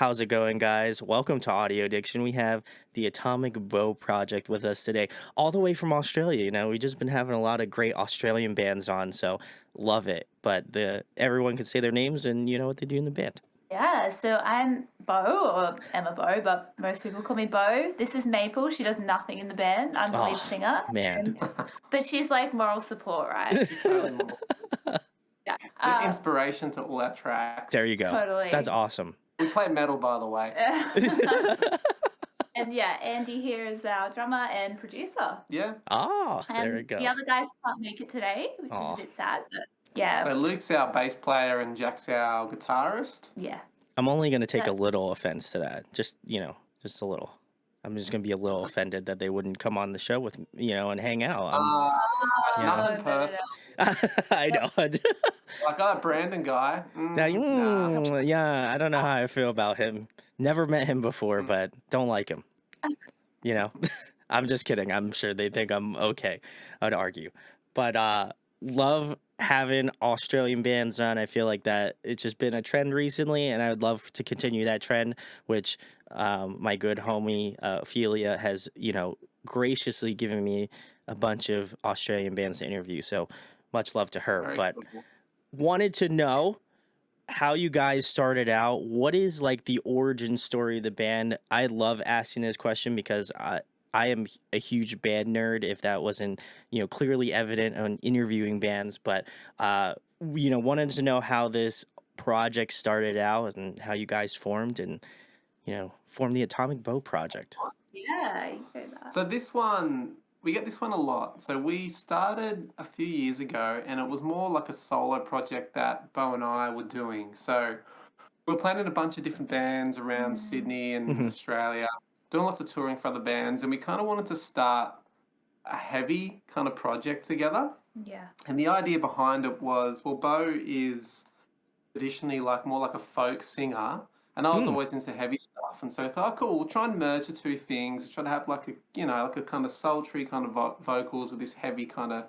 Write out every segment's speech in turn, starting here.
How's it going, guys? Welcome to Audio Addiction. We have the Atomic Beau Project with us today, all the way from Australia. We've just been having a lot of great Australian bands on, so love it. But everyone can say their names and you know what they do in the band. Yeah, so I'm Beau, or Emma Beau, but most people call me Beau. This is Maple. She does nothing in the band. I'm the lead Oh, singer, man. and but she's like moral support, right? She's totally more Yeah, inspiration to all our tracks. There you go. That's totally. awesome. We play metal, by the way. And yeah, Andy here is our drummer and producer. Yeah. Oh, there we And the go. other guys can't make it today, which is a Oh, bit sad, but yeah, So Luke's our bass player and Jack's our guitarist. yeah. I'm only going to take a That's little offense to that. Just a little. I'm just going to be a little offended that they wouldn't come on the show with, and hang out. Yeah. Nothing no. personal. I Yeah. know. Like that Brandon guy. Now, Nah. yeah, I don't know how I feel about him. Never met him before, but don't like him. You know, I'm just kidding. I'm sure they think I'm okay. I'd argue, but love having Australian bands on. I feel like that it's just been a trend recently, and I would love to continue that trend. Which my good homie Ophelia has, graciously given me a bunch of Australian bands to interview. So much love to her. Very But cool. wanted to know how you guys started out. What is like the origin story of the band? I love asking this question because I am a huge band nerd, if that wasn't, clearly evident on interviewing bands, but wanted to know how this project started out and how you guys formed and, formed the Atomic Beau Project. Yeah, you know that. So this one, we get this one a lot. So we started a few years ago, and it was more like a solo project that Beau and I were doing. So we were playing in a bunch of different bands around Sydney and Mhm. Australia, doing lots of touring for other bands, and we kind of wanted to start a heavy kind of project together. Yeah. And the idea behind it was, well, Beau is traditionally more like a folk singer, and I was Mm, always into heavy stuff. And so I thought, cool, we'll try and merge the two things, try to have like a kind of sultry kind of vocals with this heavy kind of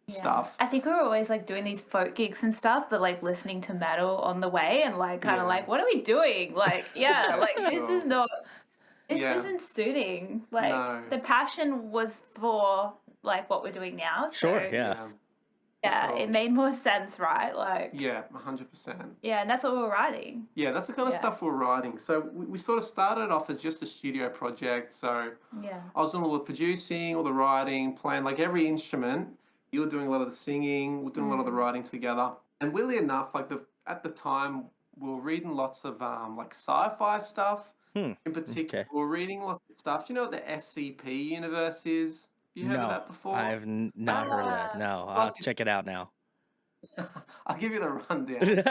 Yeah. stuff. I think we were always like doing these folk gigs and stuff, but like listening to metal on the way and like kind of Yeah. like, what are we doing? Like, yeah, Yeah, like for this sure. is not, this Yeah. isn't suiting. Like No. the passion was for like what we're doing now. sure, So yeah. Yeah. yeah, sure. it made more sense, right? Like, Yeah, 100%. yeah, and that's what we were writing. Yeah, that's the kind of Yeah. stuff we're writing. So we sort of started off as just a studio project. So Yeah. I was doing all the producing, all the writing, playing like every instrument. You were doing a lot of the singing, we're doing a lot of the writing together. And weirdly enough, at the time, we were reading lots of like sci-fi stuff. Hmm. In particular, Okay. we were reading lots of stuff. Do you know what the SCP universe is? Have you heard of No, that before? I've not heard of that. Ah, No, I'll have Like to this, check it out now. I'll give you the rundown.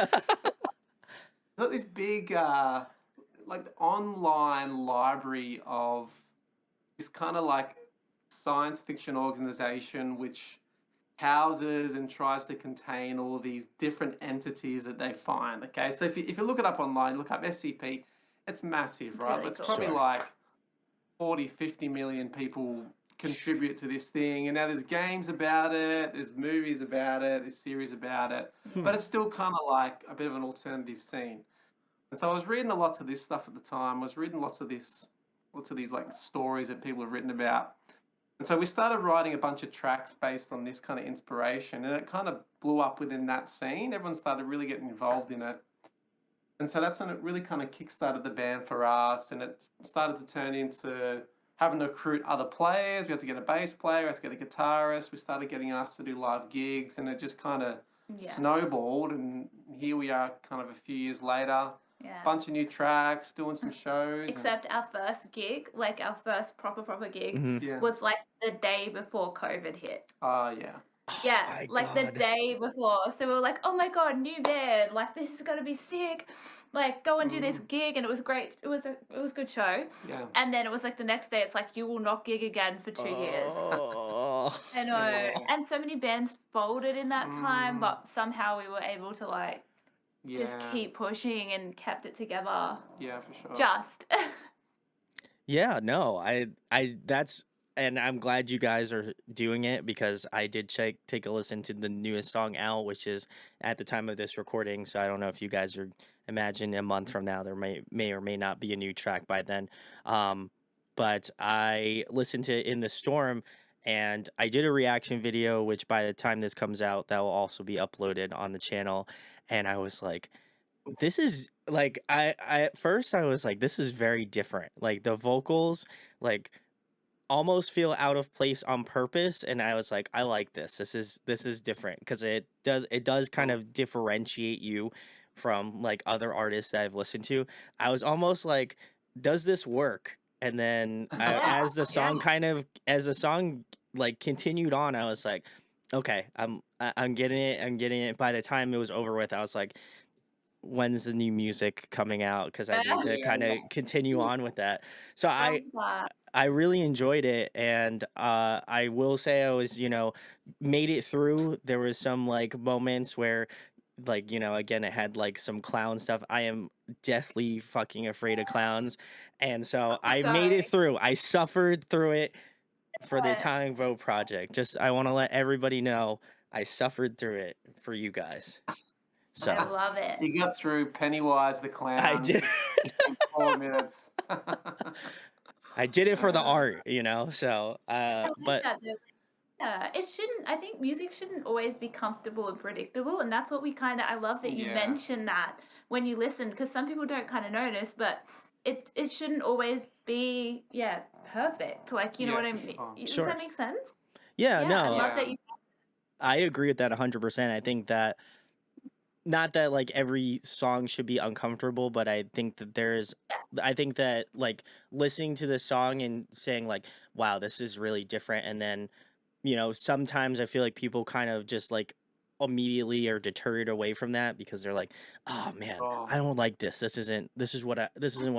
Got this big like online library of this kind of like science fiction organization which houses and tries to contain all these different entities that they find. Okay, so if you look it up online, look up SCP, it's massive, it's right? really It's cool. probably Sure. like 40, 50 million people contribute to this thing. And now there's games about it, there's movies about it, there's series about it. Hmm. But it's still kind of like a bit of an alternative scene. And so I was reading lots of this stuff at the time. I was reading lots of these like stories that people have written about. And so we started writing a bunch of tracks based on this kind of inspiration, and it kind of blew up within that scene. Everyone started really getting involved in it. And so that's when it really kind of kickstarted the band for us, and it started to turn into having to recruit other players. We had to get a bass player, we had to get a guitarist. We started getting asked to do live gigs, and it just kind of Yeah. snowballed. And here we are, kind of a few years later, Yeah. bunch of new tracks, doing some shows. And Except our first gig, like our first proper gig, Mhm. yeah, was like the day before COVID hit. yeah, Oh Yeah, my like the God. day before. So we were like, oh my God, new band. Like this is gonna be sick. Like go and do this gig, and it was great. It was a good show. yeah. And then it was like the next day, it's like you will not gig again for 2 years. Oh. I know. Yeah. And so many bands folded in that time, Mm, but somehow we were able to like just yeah, keep pushing and kept it together. yeah, for sure. Just. Yeah, no, I that's and I'm glad you guys are doing it because I did take a listen to the newest song out, which is at the time of this recording. So I don't know if you guys are imagine a month from now there may or may not be a new track by then. Um, but I listened to In the Storm, and I did a reaction video, which by the time this comes out, that will also be uploaded on the channel. And I was like, this is like I at first I was like, this is very different. Like the vocals, like almost feel out of place on purpose, and I was like, I like this. This is different because it does kind of differentiate you from like other artists that I've listened to. I was almost like, does this work? And then Yeah, yeah. as the song like continued on, I was like, okay, I'm getting it. I'm getting it. By the time it was over with, I was like, when's the new music coming out? Because I need to Yeah. kind of continue on with that. So Love that. I really enjoyed it, and I will say I was, made it through. There was some like moments where, like, again, it had like some clown stuff. I am deathly fucking afraid of clowns, and so I'm I made it sorry. through. I suffered through it for the But Atomic Beau Project. Just I want to let everybody know I suffered through it for you guys. I So love it. You got through Pennywise the I clown did. in 4 minutes. I did it for the Uh, art, So, I like but that though. Yeah, it shouldn't. I think music shouldn't always be comfortable and predictable, and that's what we kind of. I love that you yeah, mentioned that when you listen, because some people don't kind of notice, but it shouldn't always be perfect. Like you know yeah, what I for mean? sure. Does that sure. make sense? Yeah, Yeah, I no, love that Yeah, you. I agree with that 100%. I think that not that like every song should be uncomfortable, but I think that like listening to the song and saying like, wow, this is really different. And then, sometimes I feel like people kind of just like immediately are deterred away from that because they're like, oh man, oh, I don't like this. This isn't what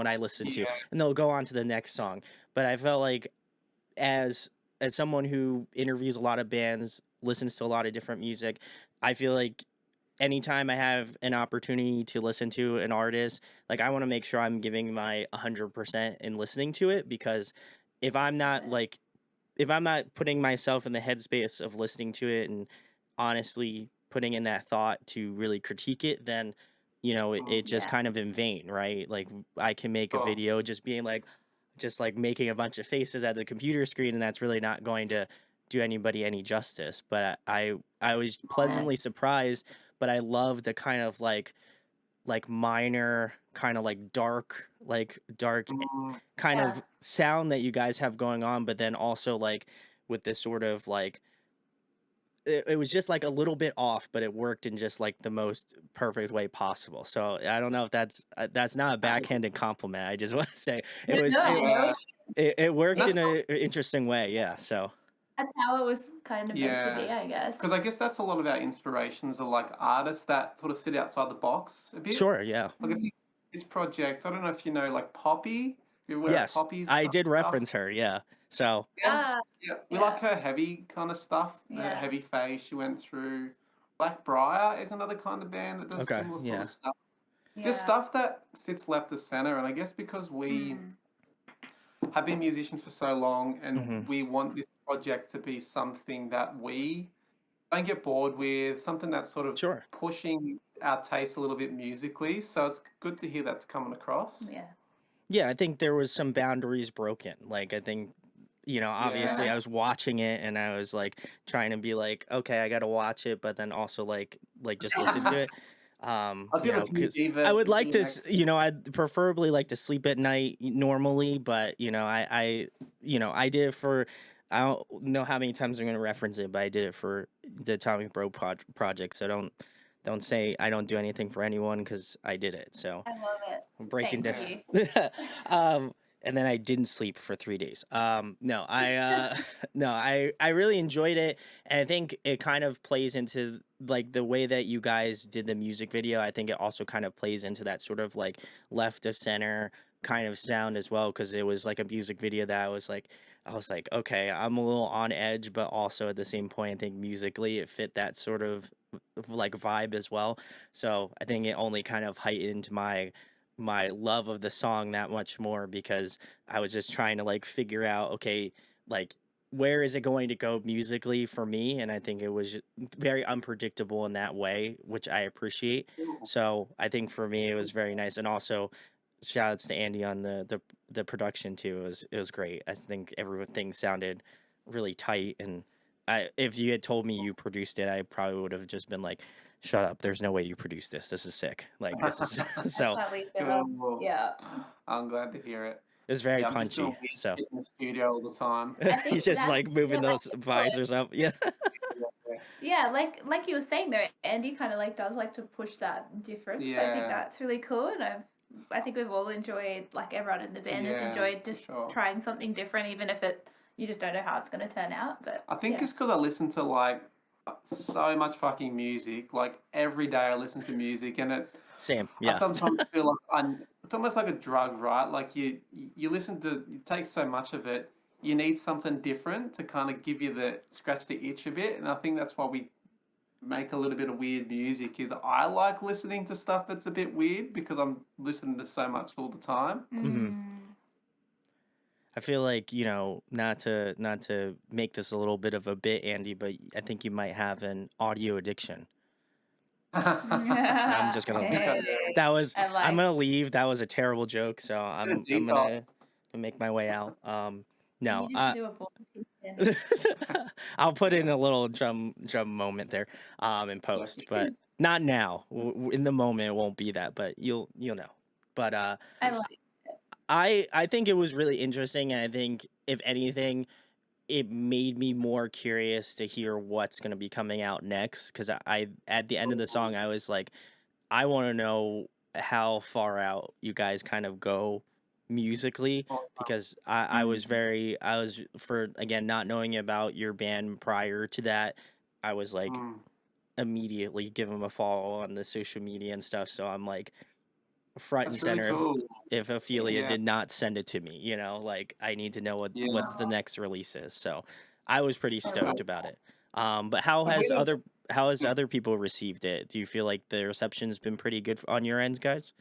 I listen to. yeah, And they'll go on to the next song. But I felt like as as someone who interviews a lot of bands, listens to a lot of different music, I feel like anytime I have an opportunity to listen to an artist, like I want to make sure I'm giving my 100% in listening to it because if I'm Love not it. like if I'm not putting myself in the headspace of listening to it and honestly putting in that thought to really critique it, then it's just Yeah. kind of in vain, right? Like I can make a oh, video just like making a bunch of faces at the computer screen, and that's really not going to do anybody any justice. But I was Love it. pleasantly surprised, but I love the kind of like minor kind of like dark mm, kind Yeah. of sound that you guys have going on, but then also like with this sort of like it was just like a little bit off, but it worked in just like the most perfect way possible. So I don't know if that's not a backhanded compliment. I just want to say it was No, it I know yeah. it And worked that's in a interesting way. Yeah. So that's how it was kind of meant to be, yeah, I because I guess. guess that's a lot of our inspirations are like artists that sort of sit outside the box a bit. sure. Yeah. Like I think this project, I don't know if you know, like Poppy. You're aware of Yes, Poppy's I kind did of stuff. reference her. Yeah. So Yeah, Ah, yeah. We like yeah, her heavy kind of stuff, her yeah, heavy phase she went through. Black Briar is another kind of band that does okay. similar sort of Yeah. stuff. Just yeah. stuff that sits left of center. And I guess because we Mm, have been musicians for so long and Hmm. we want this project to be something that we don't get bored with, something that's sort of Sure. pushing our taste a little bit musically. So it's good to hear that's coming across. yeah, Yeah, I think there was some boundaries broken. Like I think, obviously Yeah. yeah, I was watching it and I was like trying to be like, okay, I got to watch it, but then also like just listen to it. I'll do the Cuz PG I would version for like you to, next. I'd preferably like to sleep at night normally, but I did it for I don't know how many times I'm going to reference it, but I did it for the Atomic Bro project. So don't say I don't do anything for anyone cuz I did it. So I love it. breaking Thank down. Yeah. you. And then I didn't sleep for 3 days. No, no, I really enjoyed it, and I think it kind of plays into like the way that you guys did the music video. I think it also kind of plays into that sort of like left of center kind of sound as well, because it was like a music video that I was like, okay, I'm a little on edge, but also at the same point, I think musically it fit that sort of like vibe as well. So I think it only kind of heightened my love of the song that much more because I was just trying to like figure out, okay, like where is it going to go musically for me? And I think it was very unpredictable in that way, which I appreciate. Cool. So I think for me it was very nice, and also shout outs to Andy on the production too. It was great. I think everything sounded really tight, and if you had told me you produced it, I probably would have just been like, "Shut up! There's no way you produced this. This is sick. Like this is." That's So how we feel. Cool. Yeah. I'm glad to hear it. it was very Yeah, I'm just doing punchy. weird So shit in the studio all the time. I think he's just that's like moving like those visors up. Yeah. yeah, like you were saying though, Andy kind of like does like to push that difference. I think Yeah. that's really cool, and I think we've all enjoyed, like everyone in the band has Yeah, enjoyed for just sure. trying something different, even if you just don't know how it's going to turn out. But I think yeah. it's because I listen to like so much fucking music. Like every day I listen to music, and Same. I Yeah. sometimes feel like it's almost like a drug, right? Like you listen to, you take so much of it, you need something different to kind of give you the scratch the itch a bit. And I think that's why we make a little bit of weird music. Is I like listening to stuff that's a bit weird because I'm listening to so much all the time. hmm Mm. I feel like, not to make this a little bit of a bit, Andy, but I think you might have an audio addiction. I'm just gonna Hey, that was I I'm like. gonna leave. That was a terrible joke, so Bit of I'm gonna detox. make my way out. You No, need to do a voice, Andy. I'll put in Yeah, a little drum moment there, in yeah, for post, sure. but not now. In the moment, it won't be that, but you'll know. But I like. I think it was really interesting, and I think if anything, it made me more curious to hear what's gonna be coming out next. Because I at the end of the song, I was like, I want to know how far out you guys kind of go musically, Awesome. because I Mm. was very I was for again not knowing about your band prior to that. I was like Mm, immediately give them a follow on the social media and stuff. So I'm like front and that's really center cool. if Ophelia Yeah, did not send it to me, like I need to know yeah, what's the next release is. So I was pretty for I sure. like. stoked about it. But how 'Cause we has don't. Yeah. other people received it? Do you feel like the reception's been pretty good on your ends, guys?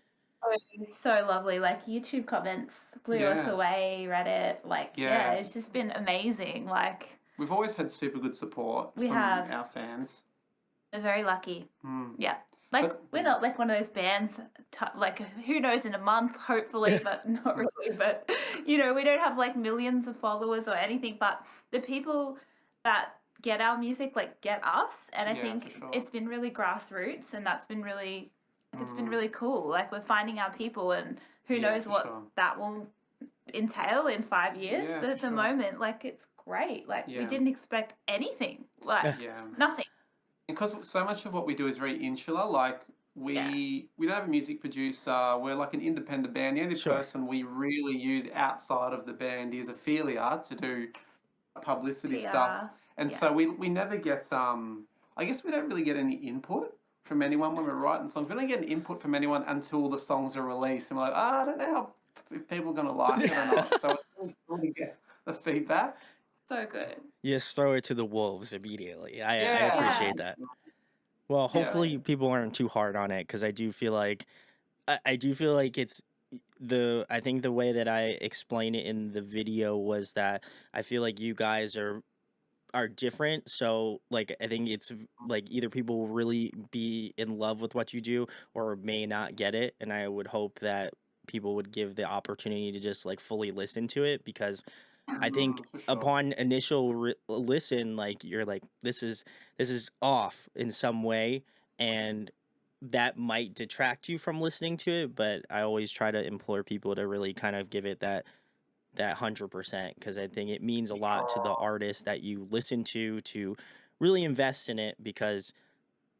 Oh, it's so lovely. Like YouTube comments blew us Yeah, away. Reddit, like yeah, yeah. it's just been amazing. Like We've always had super good support we from have. our fans. We're very lucky. Mm. Yeah. Like But we're not like one of those bands. Like who knows in a month, hopefully, but not really. But we don't have like millions of followers or anything. But the people that get our music like get us, and I yeah, for think sure. it's been really grassroots, and that's been really it's been Mm. really cool. Like we're finding our people, and who Yeah, knows for what sure. that will entail in 5 years. Yeah, But for at the sure. moment, like it's great. Like we Yeah, didn't expect anything. Like yeah. nothing. Because so much of what we do is very insular. Like Yeah. we don't have a music producer. We're like an independent band. The only Sure. person we really use outside of the band is Ophelia to do publicity stuff. PR. And Yeah. so we never get I guess we don't really get any input from anyone when we're writing songs. We don't get any input from anyone until the songs are released. And we're like, I don't know if people are gonna like it or not. So it's really cool to get the feedback. So good. You just throw it to the wolves immediately. I Yeah. appreciate Yeah. that. Well, Yeah. hopefully people aren't too hard on it, because I do feel like it's I think the way that I explain it in the video was that I feel like you guys are different. So like I think it's like either people will really be in love with what you do or may not get it, and I would hope that people would give the opportunity to just like fully listen to it, because I think For sure. upon initial listen, like you're like this is off in some way, and that might detract you from listening to it. But I always try to implore people to really kind of give it that 100%, because I think it means a lot to the artist that you listen to really invest in it, because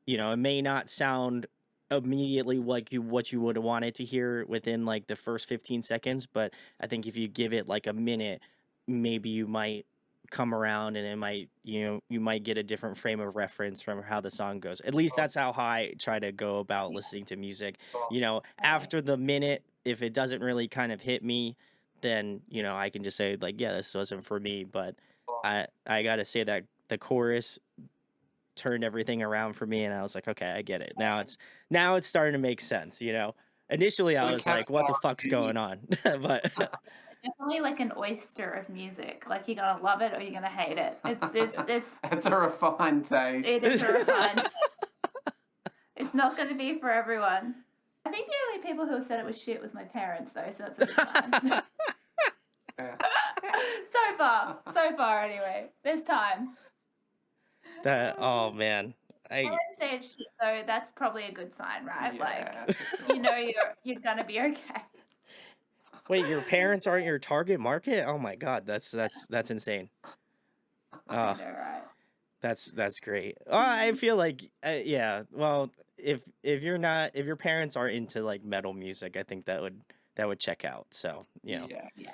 it may not sound immediately like what you would want it to hear within like the first 15 seconds, but I think if you give it like a minute, maybe you might come around, and it might you might get a different frame of reference from how the song goes. At least that's how I try to go about listening to music. Right. After the minute, if it doesn't really kind of hit me, then I can just say like, yeah, this wasn't for me. But I gotta say that the chorus turned everything around for me, and I was like, okay, I get it. Now it's starting to make sense. Initially I Got to was like, what the characterize fuck's music. going on? But definitely like an oyster of music. Like you're gonna love it or you're gonna hate it. It's a refined taste. It is a refined. It's not gonna be for everyone. I think the only people who said it was shit was my parents, though, so that's a good sign. Yeah. So far, anyway. There's time. Oh man, I would say it's shit, though. That's probably a good sign, right? Yeah, Like, for sure. you know, you're gonna be okay. wait, your parents aren't your target market? Oh my god, that's insane. I know, right? That's great. I feel like yeah. Well, if your parents are into like metal music, I think that would check out. So Yeah,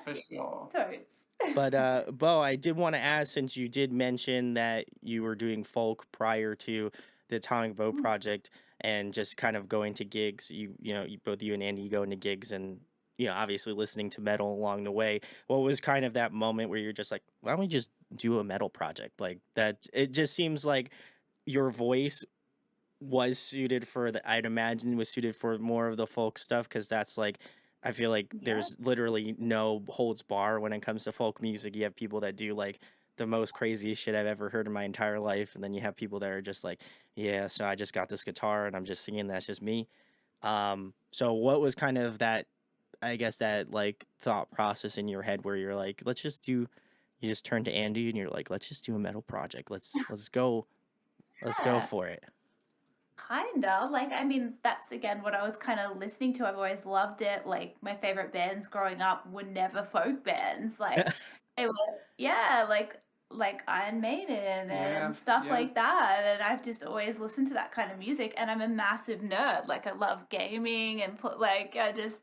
for sure. Totes. But Bo, I did want to ask, since you did mention that you were doing folk prior to the Atomic Beau Project and just kind of going to gigs. Both you and Andy go into gigs and obviously listening to metal along the way. What was kind of that moment where you're just like, why don't we just do a metal project like that? It just seems like your voice was suited for I'd imagine was suited for more of the folk stuff, because that's like, I feel like there's literally no holds bar when it comes to folk music. You have people that do like the most craziest shit I've ever heard in my entire life, and then you have people that are just like, yeah, so I just got this guitar and I'm just singing, that's just me. So what was kind of that, I guess, that like thought process in your head where you're like, you just turn to Andy and you're like, let's just do a metal project. Let's go Yeah. for it. Kinda. Like, I mean, that's again what I was kind of listening to. I've always loved it. Like, my favorite bands growing up were never folk bands. Like, they were, yeah, like Iron Maiden and stuff like that. And I've just always listened to that kind of music. And I'm a massive nerd. Like, I love gaming and like, I just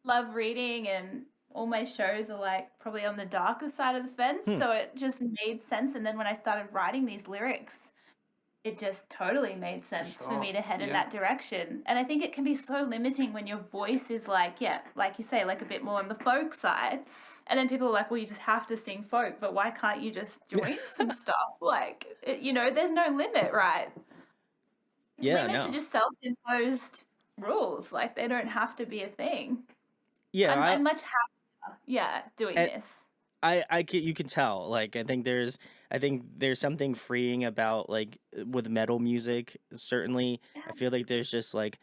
love reading, and all my shows are like probably on the darker side of the fence. So it just made sense. And then when I started writing these lyrics, it just totally made sense for me to head in that direction. And I think it can be so limiting when your voice is like, like you say, like a bit more on the folk side. And then people are like, well, you just have to sing folk, but why can't you just join some stuff? Like, there's no limit, right? Yeah, Limits no. are just self-imposed rules. Like, they don't have to be a thing. Yeah, I'm much happier, doing this. You can tell. Like, I think there's something freeing about, like, with metal music. Certainly, I feel like there's just like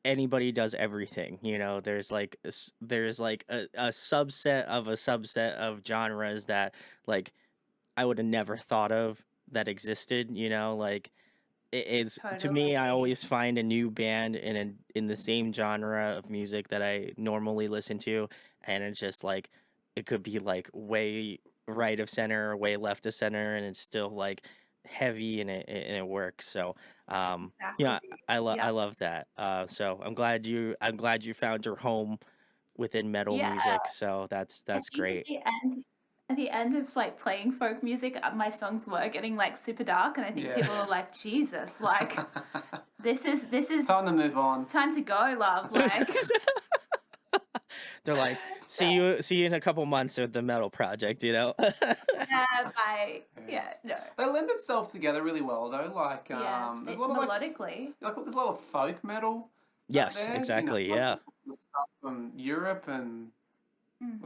anybody does everything. There's like there's like a subset of genres that like I would have never thought of that existed. Like it's to me, I always find a new band in the same genre of music that I normally listen to, and it's just like it could be like way right of center or way left of center, and it's still like heavy and it works. So I love that. So I'm glad you found your home within metal music. So that's great. At the end of like playing folk music, my songs were getting like super dark, and I think people are like, Jesus, like this is time to move on. Time to go, love. Like they're like, see you in a couple months with the metal project, no. They lend itself together really well though. Like there's a lot of melodically. There's a lot of folk metal. Yes, exactly. The stuff from Europe and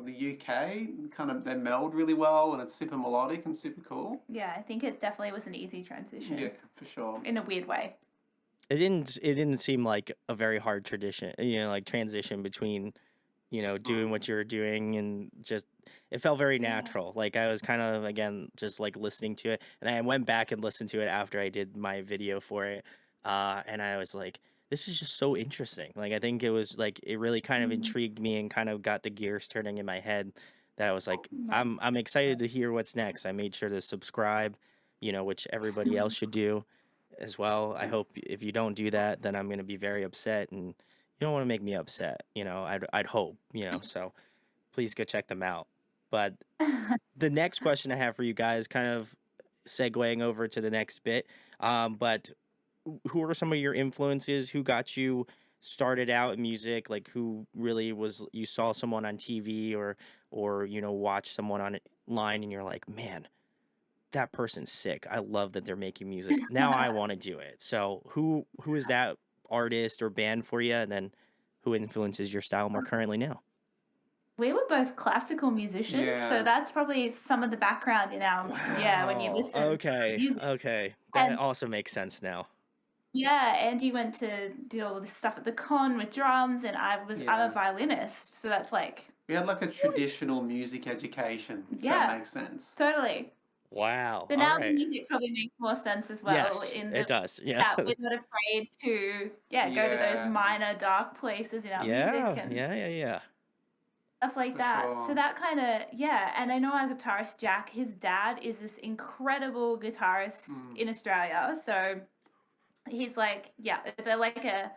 the UK, kind of they meld really well, and it's super melodic and super cool. Yeah, I think it definitely was an easy transition. Yeah, for sure. In a weird way. It didn't seem like a very hard tradition, like transition between, doing what you were doing, and just it felt very natural. Like I was kind of again just like listening to it, and I went back and listened to it after I did my video for it, and I was like, this is just so interesting. Like I think it was like it really kind of intrigued me and kind of got the gears turning in my head, that I was like, I'm excited to hear what's next. I made sure to subscribe, which everybody else should do as well. I hope if you don't do that, then I'm going to be very upset, and you don't want to make me upset. I'd hope, so please go check them out. But the next question I have for you guys, kind of segueing over to the next bit, but who are some of your influences? Who got you started out in music? Like who really was, you saw someone on TV or watch someone online and you're like, man, that person's sick. I love that they're making music. Now I want to do it. So who is that artist or band for you? And then who influences your style more currently now? We were both classical musicians, so Yeah. that's probably some of the background in our when you Wow. listen to our Okay. music. Okay. That And also makes sense now. yeah, Andy went to do all this stuff at the con with drums, and I'm a Yeah. violinist, so that's like We had like a what? traditional music education, if that Yeah, makes sense. totally. Wow. So All now the right. music probably makes more sense as well Yes, in it the does. Yeah. that we're not afraid to go to those Yeah, minor dark places in our music Yeah. and Yeah. Yeah. Yeah. stuff like for that. So sure. that kind of and I know our guitarist Jack, his dad is this incredible guitarist Mm. in Australia. So he's like, they're like a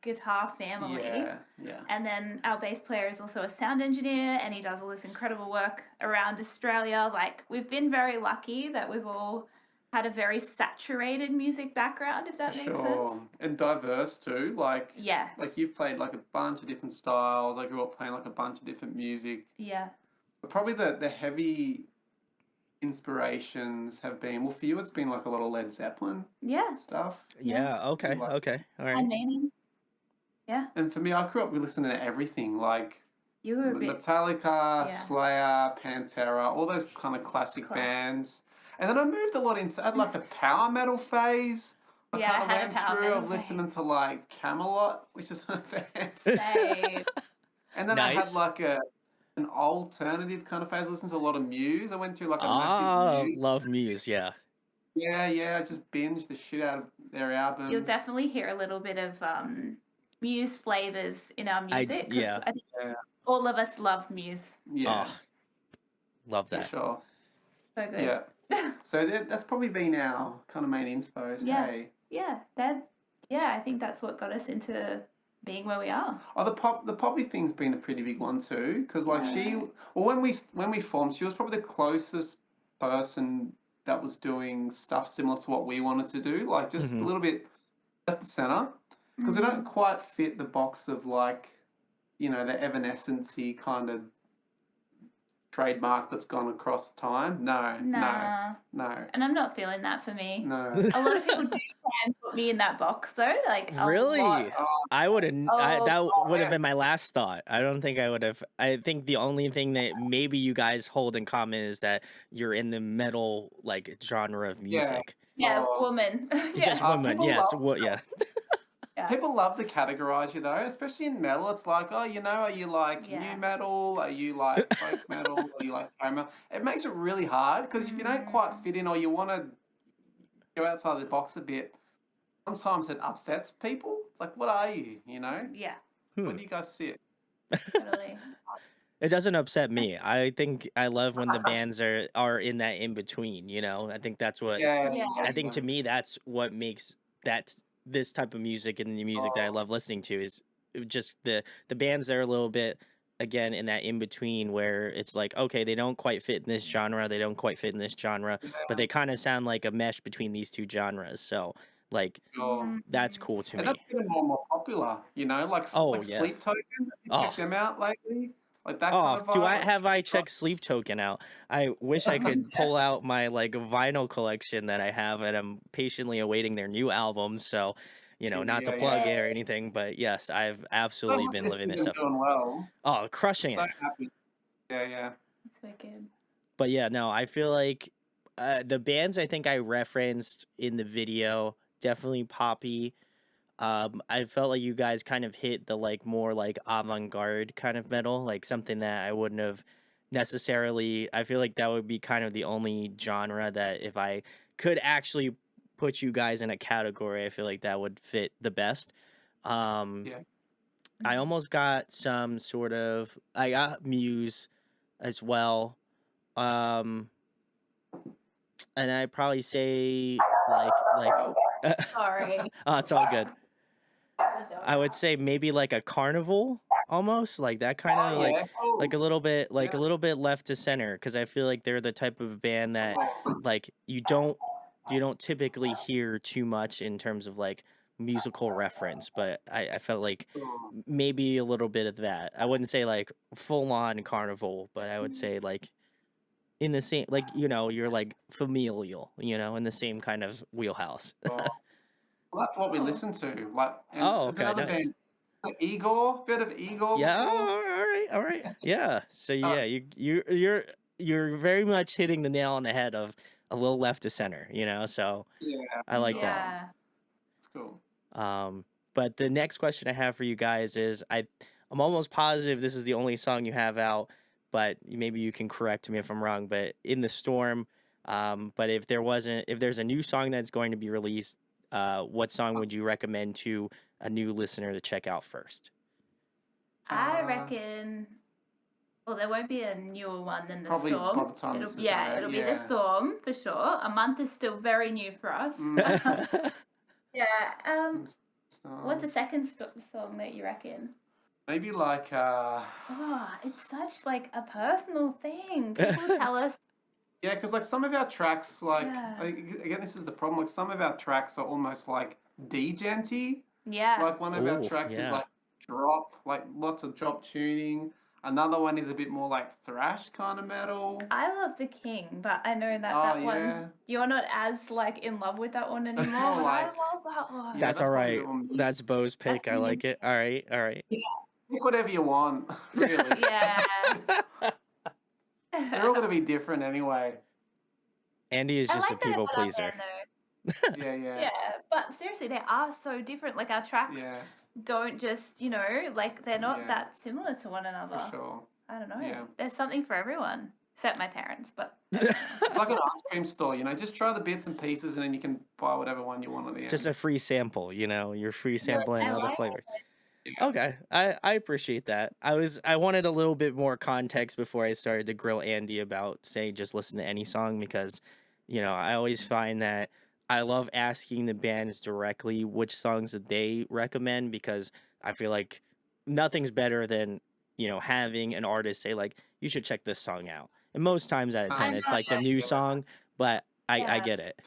guitar family. Yeah, yeah. And then our bass player is also a sound engineer and he does all this incredible work around Australia. Like, we've been very lucky that we've all had a very saturated music background, if For that makes sense. sure. And diverse too. Yeah, Like you've played like a bunch of different styles. I grew up playing like a bunch of different music. yeah. But probably the heavy inspirations have been, well, for you it's been like a lot of Led Zeppelin Yeah, stuff. yeah. Yeah. Okay. Like, Okay. All And right. meaning. Yeah, and for me, I grew up with listening to everything like you were a bit Metallica, yeah. Slayer, Pantera, all those kind of classic Class. bands. And then I moved a lot into, I had like a power metal phase. I Yeah, I kind of had a went power through metal of phase. listening to like Camelot, which is a band. Same. And then I had Nice. like an alternative kind of phase. I listened to a lot of Muse. I went through like a massive Ah, Muse. love Muse. Yeah. Yeah. I just binged the shit out of their albums. You'll definitely hear a little bit of Muse flavors in our music because Yeah. I think Yeah, all of us love Muse. yeah, Oh, love for that. sure. So good. Yeah. So that's probably been our kind of main inspos. Yeah. Hey. I think that's what got us into being where we are. Oh, the poppy thing's been a pretty big one too, because like Yeah. when we formed, she was probably the closest person that was doing stuff similar to what we wanted to do, like just a Mhm. little bit left the center, because we don't quite fit the box of like, the Evanescence-y kind of trademark that's gone across time. No. Nah. And I'm not feeling that for me. No. A lot of people do try and put me in that box though. Like a lot. Really? I wouldn't. That would have yeah. been my last thought. I don't think I would have. I think the only thing that maybe you guys hold in common is that you're in the metal like genre of Yeah. music. Yeah, Oh. woman. Just Yeah. women. People Yes. love What? Yeah. Yeah. People love to categorize you though, especially in metal. It's like, oh, are you like Yeah. new metal? Are you like folk metal? Are you like power metal? It makes it really hard because if you don't quite fit in or you want to go outside the box a bit, sometimes it upsets people. It's like, what are you? Yeah, Where do you guys sit? totally. It doesn't upset me. I think I love when the bands are in that in between. I think that's what. Yeah. Yeah. I think to me that's what makes this type of music and the music that I love listening to is just the bands that are a little bit again in that in between where it's like okay they don't quite fit in this genre, they don't quite fit in this genre, but they kind of sound like a mesh between these two genres. So like Sure. that's cool to And me. that's getting more and more popular, like Oh yeah. Sleep Token. Have you Oh. checked them out lately? Like that Oh, kind of vibe. I checked Sleep Token out? I wish I could pull out my like vinyl collection that I have, and I'm patiently awaiting their new album. So, not to plug it or anything, but yes, I've I'm absolutely happy been to living see this them up. doing well. Oh, crushing So it. happy. Yeah. It's wicked. But yeah, no, I feel like the bands I think I referenced in the video definitely Poppy. I felt like you guys kind of hit the like more like avant-garde kind of metal, like something that I wouldn't have necessarily. I feel like that would be kind of the only genre that if I could actually put you guys in a category, I feel like that would fit the best. Yeah. I almost got some sort of I got Muse as well. Um and I'd probably say like Sorry. oh, it's all good. The dog. I would say maybe like a carnival almost like that kind of like Yeah. Cool. like a little bit Yeah. a little bit left to center because I feel like they're the type of band that like you don't typically hear too much in terms of like musical reference, but I felt like Cool. maybe a little bit of that. I wouldn't say like full on carnival, but I would say like in the same like you're like familial, in the same kind of wheelhouse. Well, that's what we Oh. listen to. Like, and Oh, there's okay, another nice. band. Igor? Bit of Igor Yeah, before? all right. Yeah. So Uh, yeah, you're very much hitting the nail on the head of a little left to center, you know. So yeah, I for like that. sure. Yeah. It's cool. But the next question I have for you guys is I'm almost positive this is the only song you have out, but maybe you can correct me if I'm wrong. But In the Storm, but if there's a new song that's going to be released, what song would you recommend to a new listener to check out first? I Uh, reckon. Well, there won't be a newer one than the Probably by storm. the time It'll this is done out, it'll be the yeah. storm for sure. A month is still very new for us. Mm, Yeah. and What's the so, second song that you reckon? maybe like, Oh, it's such like a personal thing. People tell us, yeah, because like some of our tracks, like, yeah, again, this is the problem. Like some of our tracks are almost like degenty. yeah. Like one of our Oh, tracks is yeah. like drop, like lots of drop tuning. Another one is a bit more like thrash kind of metal. I love The King, but I know that Oh that yeah, one you're not as like in love with that one that's anymore. more But I like, love that one. yeah, That's that's all probably a right. bit more me. That's Bo's pick. That's I me. like it. All right, all right. Pick whatever you want, really. Yeah. They're all gonna be different anyway. Andy is I just a like that people about our pleaser. band though. Yeah, yeah, Yeah, but seriously, they are so different. Like our tracks yeah, don't just, like they're not yeah, that similar to one for another. sure. I don't know. Yeah. There's something for everyone, except my parents. But It's like an ice cream store, just try the bits and pieces and then you can buy whatever one you want at the Just end. a free sample, you're free Yeah, sampling I all the like flavors. yeah. Okay, I appreciate that. I wanted a little bit more context before I started to grill Andy about say just listen to any song because, I always find that I love asking the bands directly which songs that they recommend because I feel like nothing's better than having an artist say like you should check this song out. And most times out of I 10, it's know. like the new Yeah. song, but I Yeah. get it.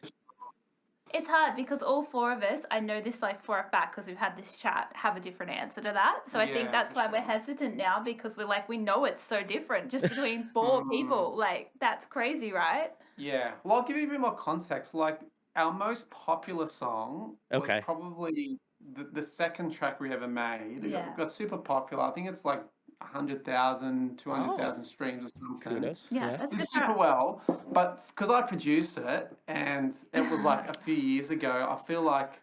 It's hard because all four of us, I know this like for a fact because we've had this chat, have a different answer to that. So I think Yeah, that's for why we're sure. hesitant now because we're like, we know it's so different just between four people. Like, that's crazy, right? Yeah. Well, I'll give you a bit more context. Like, our most popular song was Okay. probably the second track we ever made. It Yeah. got super popular. I think it's like 100,000, 200,000 Oh, streams or something. kudos. Yeah, Yeah. that's Did good for super us. well, but because I produce it and it was like a few years ago, I feel like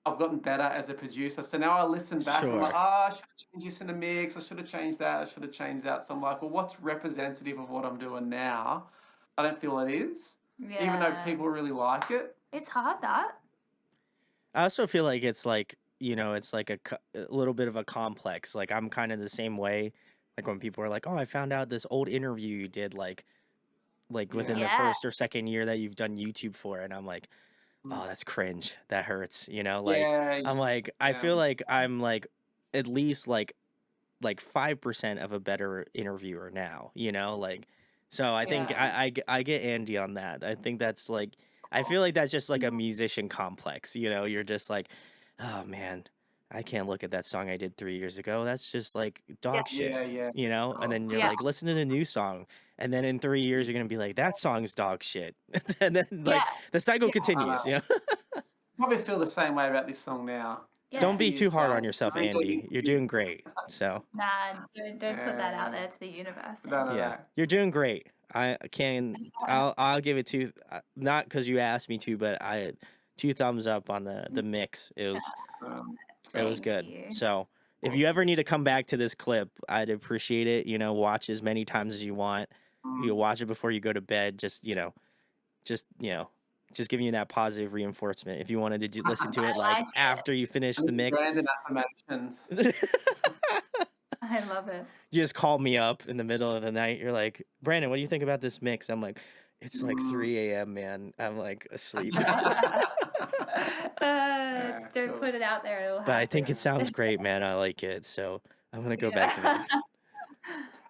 I've gotten better as a producer. So now I listen back and I'm like, Sure. I should have changed this in the mix. I should have changed that. I should have changed that. So I'm like, well, what's representative of what I'm doing now? I don't feel it is, even though Yeah. people really like it. It's hard, that. I also feel like it's like, it's like a little bit of a complex. Like I'm kind of the same way. Like when people are like, "Oh, I found out this old interview you did like within the Yeah. Yeah. first or second year that you've done YouTube for." And I'm like, "Oh, Mm. that's cringe. That hurts." Like Yeah. I'm like I Yeah. feel like I'm like at least like 5% of a better interviewer now, like so I think Yeah. I get Andy on that. I think that's like I feel like that's just like a musician complex, you're just like, oh man, I can't look at that song I did 3 years ago. That's just like dog shit, Yeah. Yeah. and Oh, then for you're Yeah. like, listen to the new song. And then in 3 years, you're gonna be like, that song's dog shit. And then Yeah. like the cycle Yeah. continues, Probably feel the same way about this song now. Yeah. Don't be Few too years hard on time. yourself, Really Andy. You're doing great. So Nah, don't put that out there to the universe. No, no, yeah, no. you're doing great. I'll give it two, not because you asked me to, but I 2 thumbs up on the mix. It was Um, Thank good. you. So if you ever need to come back to this clip, I'd appreciate it. Watch as many times as you want. You watch it before you go to bed. Just just giving you that positive reinforcement. If you wanted to listen to I it like like it. after you finish the mix, Brandon affirmations. I love it. you just call me up in the middle of the night. You're like, Brandon, what do you think about this mix? I'm like, it's like 3 a.m., man. I'm like asleep. Don't cool. put it out there. It'll But I think it happen. sounds great, man. I like it. So I'm going to go back to bed.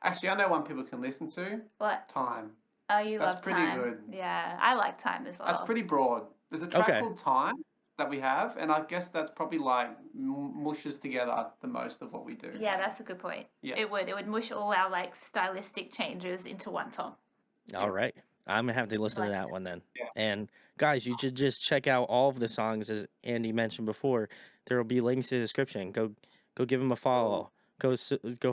Actually, I know one people can listen to. What? Time. Oh, you That's love pretty time. good. Yeah, I like time as well. That's pretty broad. There's a track Okay. called Time that we have, and I guess that's probably like mushes together the most of what we do. Yeah, that's a good point. Yeah. It would mush all our like stylistic changes into one song. All right. I'm gonna have to listen to Like, that one then. Yeah. And guys, you should just check out all of the songs as Andy mentioned before. There will be links in the description. Go give them a follow. Go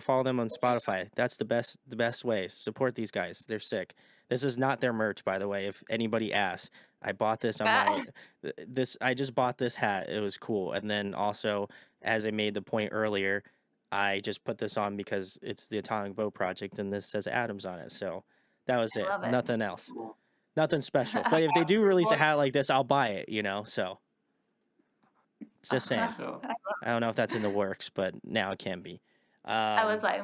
follow them on Spotify. That's the best way. Support these guys. They're sick. This is not their merch, by the way. If anybody asks, I bought this on my I just bought this hat. It was cool. And then also, as I made the point earlier, I just put this on because it's the Atomic Beau Project and this says Adams on it. So that was it. love it. Nothing else. Cool. Nothing special. But if they do release a hat like this, I'll buy it, you know? So just saying. Sure. I don't know if that's in the works, but now it can be. I was like,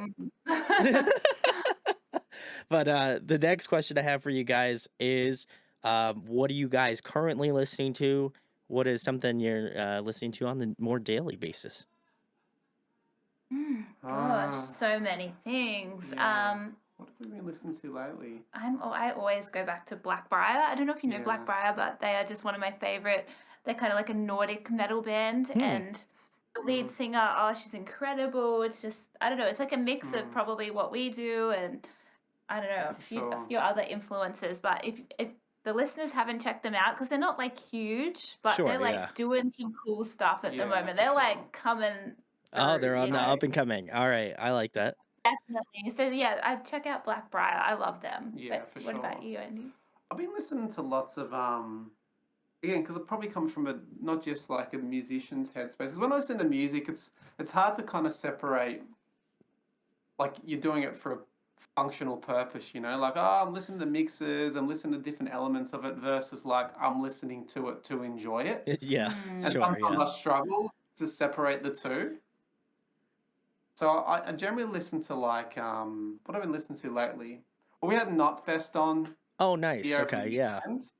But the next question I have for you guys is what are you guys currently listening to? What is something you're listening to on the more daily basis? gosh, so many things. Yeah. What have we been listening to lately? I always go back to Blackbriar. I don't know if you know Yeah. Blackbriar, but they are just one of my favorite. They're kind of like a Nordic metal band, and the lead singer, oh, she's incredible. It's just, I don't know, it's like a mix of probably what we do and I don't know, a For few other influences. But if the listeners haven't checked them out, because they're not like huge, but Sure, they're like yeah. doing some cool stuff at the Yeah, moment. for They're sure. like coming. Oh, through, they're on you the know? up and coming. All right, I like that. Definitely. So yeah, I check out Blackbriar. I love them. Yeah, But for what about sure. you, Andy? I've been listening to lots of again, because it probably comes from a not just like a musician's headspace. Because when I listen to music, it's hard to kind of separate like you're doing it for a functional purpose, you know, like I'm listening to mixes, I'm listening to different elements of it versus like I'm listening to it to enjoy it. Yeah, And sure, sometimes yeah. I struggle to separate the two. So I generally listen to like what have I been listening to lately? Well, we had Notfest on Oh, nice. the over Okay, the yeah. weekend.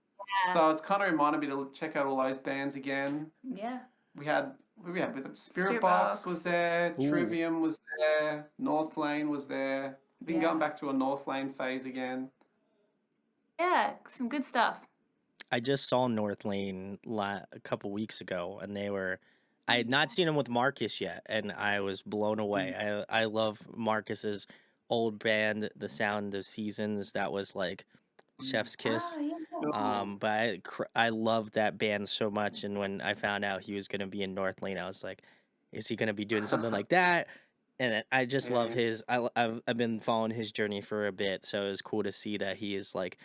Yeah. So it's kind of reminded me to check out all those bands again. Yeah. We had with it? Spirit Spirit Box Box. was there, Ooh. Trivium was there, North Lane was there. Been Yeah. going back to a North Lane phase again. Yeah, some good stuff. I just saw North Lane a couple weeks ago, and I had not seen him with Marcus yet, and I was blown away. I love Marcus's old band, The Sound of Seasons. That was like Chef's Kiss. Oh, yeah. But I loved that band so much, and when I found out he was gonna be in North Lane, I was like, is he gonna be doing something like that? And then I just love his. I've been following his journey for a bit, so it was cool to see that he is like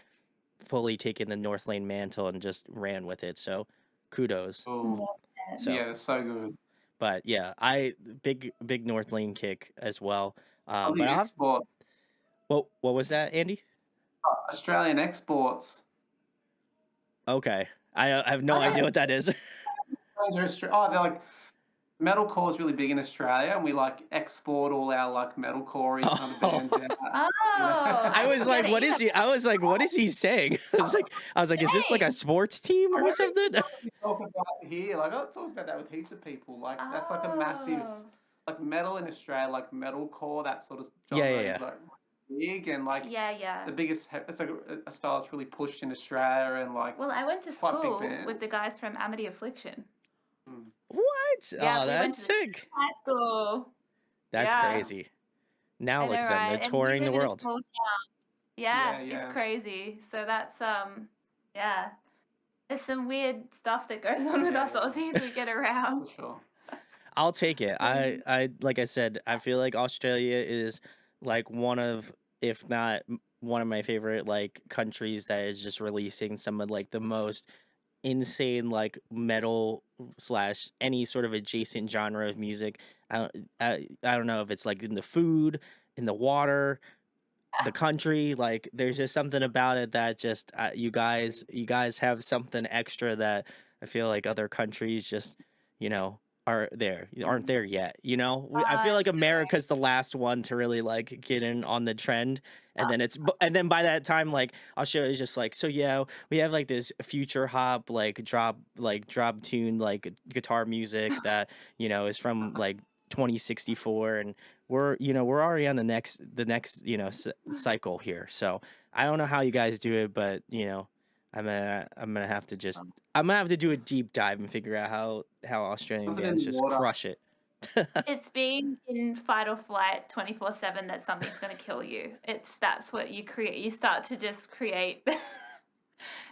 fully taken the North Lane mantle and just ran with it. So kudos. Oh, So yeah, it's so good. but yeah, I big North Lane kick as well. But Aussie I'll have exports, what was that, Andy? Australian exports. Okay, I have no idea what that is. Oh, they're like metalcore is really big in Australia, and we like export all our like metalcore kind of bands out. Oh, I was like, get it, what is he? I was like, what is he saying? I was like, is this like a sports team or something? We talk about here, like I talk about that with heaps of people. Like that's like a massive, Oh. like metal in Australia, like metalcore, that sort of Yeah, genre yeah, is like big and like Yeah. the biggest. It's like a style that's really pushed in Australia and like. Well, I went to quite big school with the bands. guys from Amity Affliction. What? Yeah, Oh, we went that's to sick. high school. That's Yeah. crazy. Now I look know, at them. right? They're And we touring the live in a world. small town. Yeah, Yeah. it's crazy. So that's yeah. There's some weird stuff that goes on with us Yeah. Aussies we get around. For sure. I'll take it. I like I said, I feel like Australia is like one of, if not one of my favorite like countries that is just releasing some of like the most insane like metal slash any sort of adjacent genre of music. I don't know if it's like in the food, in the water, the country. Like there's just something about it that just you guys have something extra that I feel like other countries just aren't there yet. I feel like America's the last one to really like get in on the trend, and then by that time like Australia's just like, so yeah, we have like this future hop like drop tune like guitar music that is from like 2064, and we're already on the next cycle here. So I don't know how you guys do it, but I'm gonna have to do a deep dive and figure out how Australian Something in bands the just water. crush it. It's being in fight or flight 24/7 that something's gonna kill you. That's what you create. You start to just create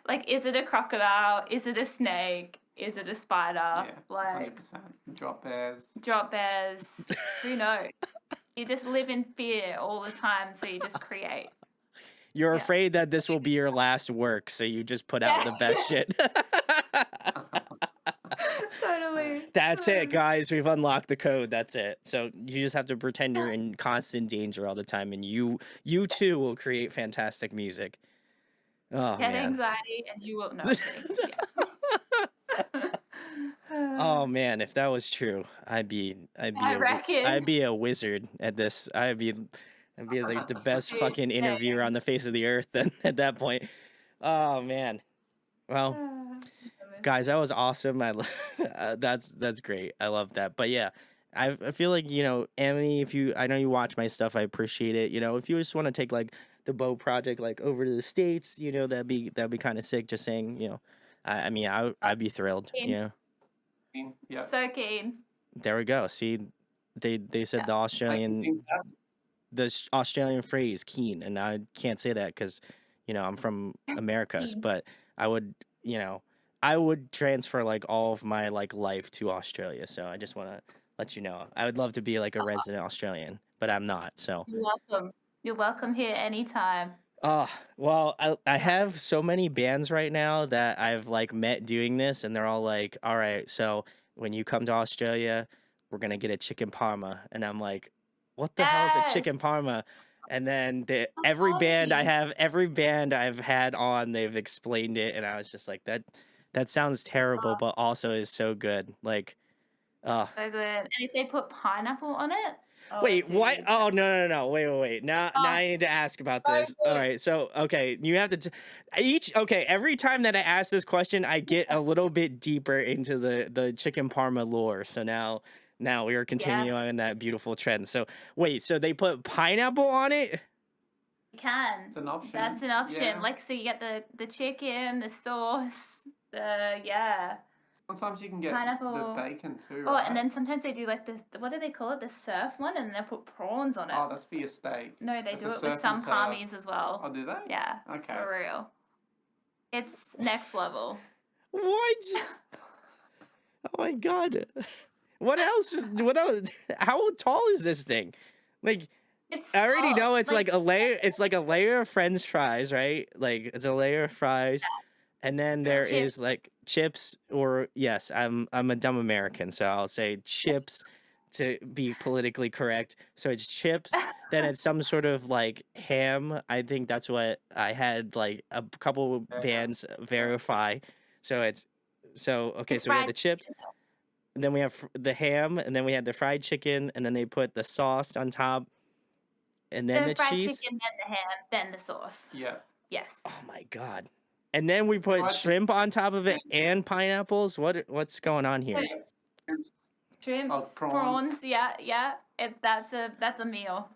like, is it a crocodile? Is it a snake? Is it a spider? Yeah, Like 100%. Drop bears. drop bears. Who knows? You just live in fear all the time, so you just create. You're Yeah. afraid that this will be your last work, so you just put out the best shit. Totally. That's it, guys. We've unlocked the code. That's it. So you just have to pretend you're in constant danger all the time, and you too will create fantastic music. Oh Get man. anxiety and you will. No, I'm kidding. Yeah. Oh man, if that was true, I'd be I reckon. a wizard at this. I'd be like the best Dude, fucking interviewer on the face of the earth then at that point. Oh man. Well, guys, that was awesome. That's great. I love that. But yeah, I feel like, you know, Emily, if you, I know you watch my stuff, I appreciate it. You know, if you just want to take like the Beau Project like over to the States, you know, that'd be kind of sick. Just saying, you know, I mean, I'd be thrilled. You know, Yeah. So keen. there we go. See, they said the Australian Australian phrase keen, and I can't say that because, you know, I'm from Americas, Keen. but I would, you know, I would transfer like all of my like life to Australia. So I just want to let you know, I would love to be like a resident Australian, but I'm not. So You're welcome. You're welcome here anytime. well, I have so many bands right now that I've like met doing this, and they're all like, all right, so when you come to Australia, we're gonna get a chicken parma, and I'm like, what the hell is a Yes. chicken parma? And then That's every band I've had on, they've explained it, and I was just like, that sounds terrible, but also is so good. Like, uh So good. And if they put pineapple on it, oh, wait, what? dude. Oh no! Wait! Now Oh, I need to ask about so this. All good. right, so okay, you have to okay. Every time that I ask this question, I get a little bit deeper into the chicken parma lore. So now we are Yeah, continuing on that beautiful trend. So wait, so they put pineapple on it? you can. It's an option. That's an option. Yeah. Like, so you get the chicken, the sauce, yeah, Sometimes you can get the pineapple. bacon too, Oh, right? and then sometimes they do like what do they call it? The surf one, and then they put prawns on it. Oh, that's for your steak. No, they That's do a it surf with some and turf. palmies as well. Oh, do they? Yeah, Okay. for real. It's next level. What? Oh my god! What else? How tall is this thing? Like, It's I already know it's like like a layer. It's like a layer of French fries, right? Like it's a layer of fries, and then there is chips. like chips. Or yes, I'm a dumb American, so I'll say chips to be politically correct. So it's chips. Then it's some sort of like ham. I think that's what I had like a couple of Yeah. bands verify. So it's okay. It's So we had fried the chips. And then we have the ham, and then we had the fried chicken, and then they put the sauce on top, and then the fried cheese. chicken, then the ham, then the sauce. Yeah. Yes. Oh my god! And then we put Fried shrimp on top of it and pineapples. What's going on here? Shrimps, prawns. prawns, yeah. That's a meal.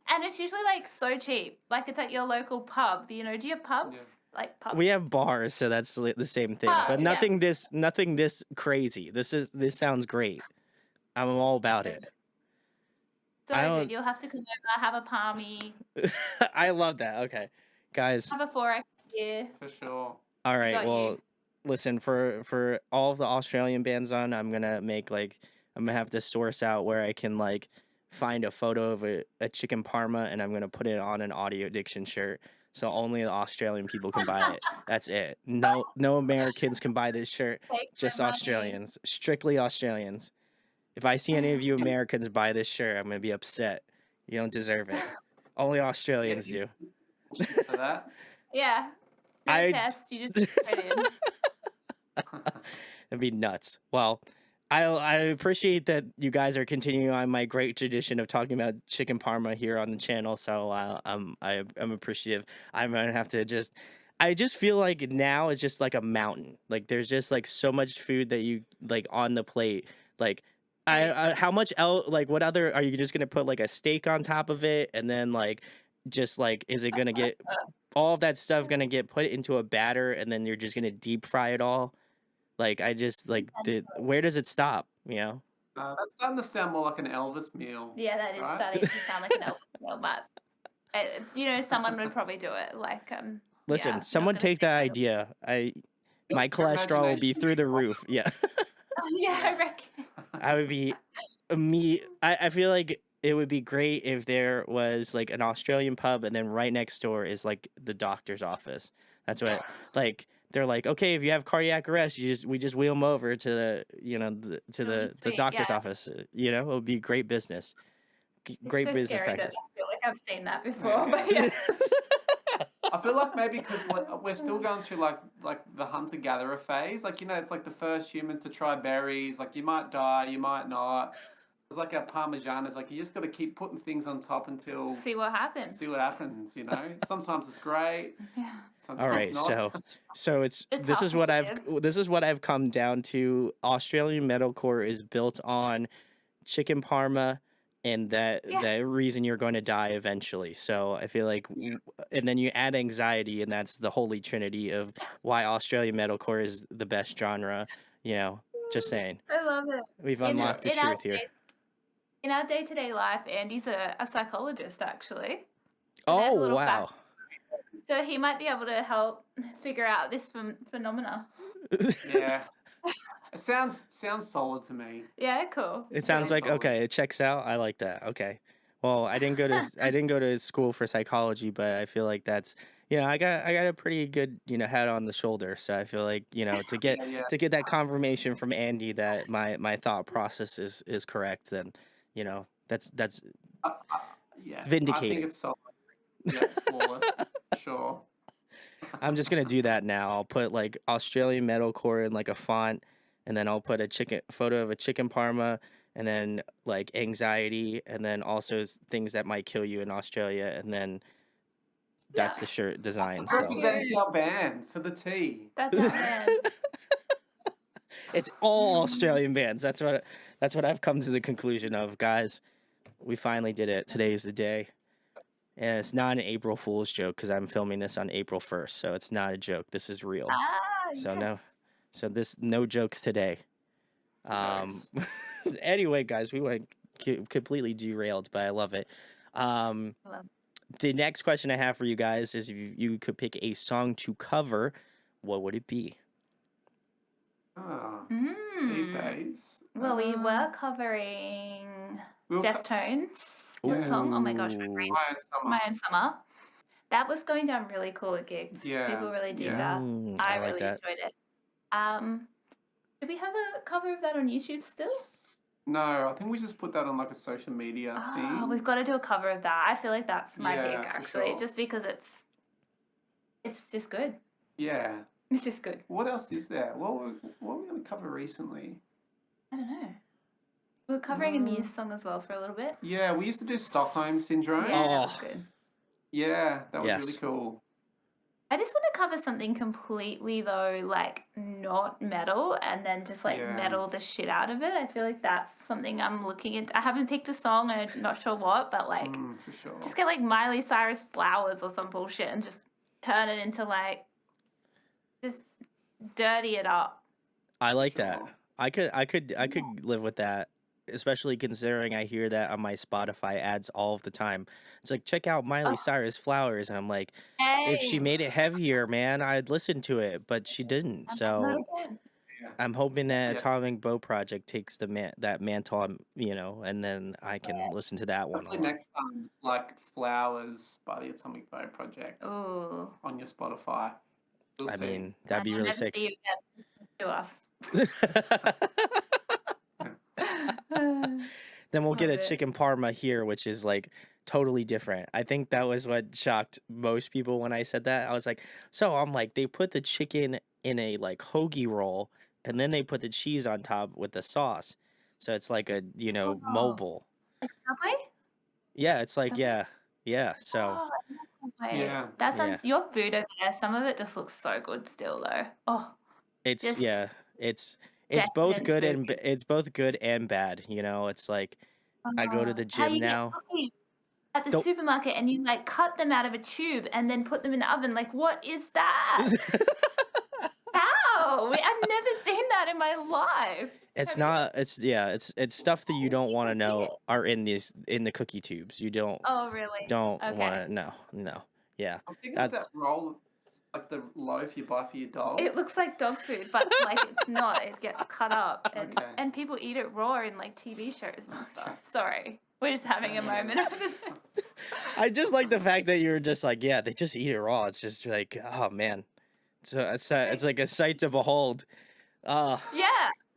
And it's usually like so cheap. Like it's at your local pub. You know, do you have pubs? Yeah. Like pubs. We have bars, so that's the same thing, but Yeah. nothing this crazy. This sounds great. I'm all about it. So I good. don't. You'll have to come over, have a palmy, I love that. Okay, guys. have a 4X beer. For sure. All right. got Well, you. listen, for all of the Australian bands on, I'm gonna have to source out where I can like find a photo of a chicken parma, and I'm gonna put it on an audio addiction shirt. So only the Australian people can buy it. That's it. No Americans can buy this shirt. Take Just my money. Australians. Strictly Australians. If I see any of you Americans buy this shirt, I'm gonna be upset. You don't deserve it. Only Australians do. For that. Yeah. No I- test. You just put it in. It'd be nuts. Well, I appreciate that you guys are continuing on my great tradition of talking about chicken parma here on the channel. So I'm appreciative. I'm gonna have to I just feel like now it's just like a mountain. Like there's just like so much food that you like on the plate. Like how much else? Like what other are you just gonna put like a steak on top of it, and then like just like is it gonna get all of that stuff gonna get put into a batter, and then you're just gonna deep fry it all? Like I just like where does it stop? You know? That's starting to sound more like an Elvis meal, Yeah, that is right? starting to sound like an Elvis meal, but someone would probably do it. Like, Listen, yeah, not someone gonna take say that no. idea. My Your cholesterol will be imagination through really the roof. Yeah. Yeah, I yeah. reckon. I would be I feel like it would be great if there was like an Australian pub and then right next door is like the doctor's office. That's what like they're like, okay, if you have cardiac arrest, we just wheel them over to It'll be the sweet. doctor's Yeah, office. You know, it would be great business, it's great so business scary that practice. I feel like I've seen that before, Yeah. but yeah. I feel like maybe because we're still going through like the hunter gatherer phase. Like it's like the first humans to try berries. Like you might die, you might not. It's like our Parmesan is like you just got to keep putting things on top until See what happens. see what happens. Sometimes it's great, Yeah, All sometimes right, not. so it's the tough live. this is what I've come down to. Australian metalcore is built on chicken parma and Yeah, that reason you're going to die eventually. So I feel like and then you add anxiety and that's the holy trinity of why Australian metalcore is the best genre, just saying. I love it. We've In Yeah. unlocked the in our truth here. in our day-to-day life, Andy's a psychologist actually. So Oh, there's a little fact. wow. So he might be able to help figure out this phenomena. Yeah. It sounds solid to me. Yeah, cool. It sounds Sounds like solid. okay, it checks out. I like that. Okay. Well, I didn't go to school for psychology, but I feel like that's I got a pretty good, head on the shoulder. So I feel like, Yeah. to get that confirmation from Andy that my thought process is correct, then, that's Uh, uh, yeah. I think vindicating. it's solid. Yeah, flawless. Sure. I'm just gonna do that now. I'll put like Australian metalcore in like a font, and then I'll put a photo of a chicken parma, and then like anxiety, and then also things that might kill you in Australia, and then that's Yeah, the shirt design. It so So represents cute. our band to the T. That's our man. it's all Australian bands. That's what I've come to the conclusion of, guys. We finally did it. Today's the day. And it's not an April Fool's joke because I'm filming this on April 1st, so it's not a joke. This is real. So Yes. no jokes today. Jokes. Anyway, guys, we went completely derailed, but I love it. Um, I love the next question I have for you guys is if you could pick a song to cover, what would it be? Oh, it. these days. Well, we were covering we were co- Deftones. What song? Oh my gosh, my Ooh. brain's My Own Summer. My Own Summer. That was going down really cool at gigs. Yeah, People really dig yeah. that. I I like really that. enjoyed it. Do we have a cover of that on YouTube still? No, I think we just put that on like a social media Oh, thing. we've got to do a cover of that. I feel like that's my Yeah, pick for actually, sure. just because it's just good. Yeah. It's just good. What else is there? What were we going to cover recently? I don't know. We were covering a Muse song as well for a little bit. Yeah, we used to do Stockholm Syndrome. Yeah, that was Oh. good. Yeah, that was Yes. really cool. I just want to cover something completely though, like not metal, and then just like Yeah. metal the shit out of it. I feel like that's something I'm looking into. I haven't picked a song, and I'm not sure what, but like For sure. just get like Miley Cyrus Flowers or some bullshit and just turn it into like just dirty it up. I like that. Sure. I could live with that, especially considering I hear that on my Spotify ads all of the time. It's like check out Miley Oh, Cyrus Flowers, and I'm like, if she hey, made it heavier, man, I'd listen to it, but she didn't. I'm not So again. Yeah. I'm hoping that Yeah. Atomic Beau Project takes that mantle, and then I can listen to that one a Hopefully lot. next time it's like Flowers by the Atomic Beau Project Ooh, on your Spotify. We'll I see. mean, that'd be I'll really never sick. see you again. To us. Then we'll get Love a it. chicken parma here, which is like totally different. I think that was what shocked most people when I said that. I was like, so I'm like, they put the chicken in a like hoagie roll and then they put the cheese on top with the sauce. So it's like a, Oh, mobile. like Subway? Yeah, it's like, Subway? yeah. So Oh, I love Subway. Yeah. That yeah, sounds your food over there. Some of it just looks so good still though. Oh, it's just it's both decadent good food. it's both good and bad. It's like I go to the How gym you get now. cookies at the Don't supermarket and you like cut them out of a tube and then put them in the oven. Like, what is that? How? I've never seen that in my life. It's Have you? not. It's stuff that you don't want to Cookie know it. are in the cookie tubes. You Oh, really? don't want Okay. to know. No. Yeah. I'm thinking of that That's roll, like the loaf you buy for your dog. It looks like dog food, but like it's not. It gets cut up, Okay. and people eat it raw in like TV shows and stuff. Sorry, we're just having a Yeah. moment over there. I just like the fact that you're just like, yeah, they just eat it raw. It's just like, oh man. So it's like a sight to behold. Uh Yeah,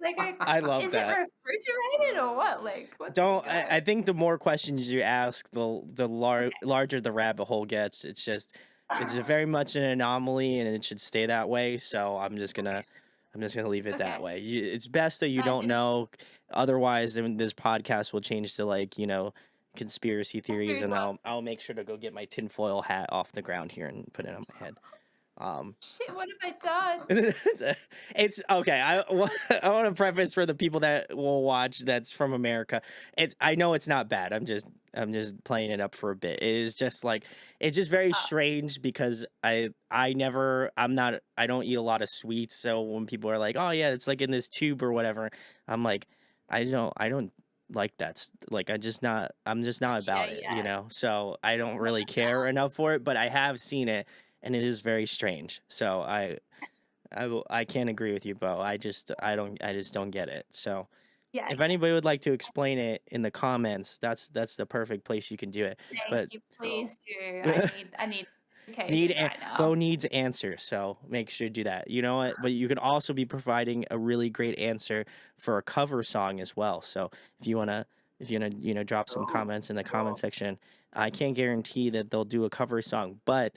like I love is it that. refrigerated or what? Like what's the Don't go? I think the more questions you ask, Okay. larger the rabbit hole gets. It's a very much an anomaly, and it should stay that way. So I'm just gonna leave it that Okay. way. It's best that you don't Imagine know. Otherwise, then this podcast will change to like conspiracy theories, food and one. I'll make sure to go get my tinfoil hat off the ground here and put it on my head. Shit, what have I done? It's okay. I want to preface for the people that will watch that's from America. I know it's not bad. I'm just playing it up for a bit. It is just like it's just very Oh, strange because I don't eat a lot of sweets. So when people are like, oh yeah, it's like in this tube or whatever, I'm like, I don't like like I'm just not yeah, about it, yeah. So I don't No, really care enough for it, but I have seen it and it is very strange. So I can't agree with you, Bo. I just don't get it. So yeah, if yeah. anybody would like to explain it in the comments, that's the perfect place you can do it. Thank But you. Please do. need I need education right Bo now. needs answers, so make sure to do that. You know what? But you can also be providing a really great answer for a cover song as well. So if you wanna drop some Sure. comments in the Sure. comment section, I can't guarantee that they'll do a cover song, but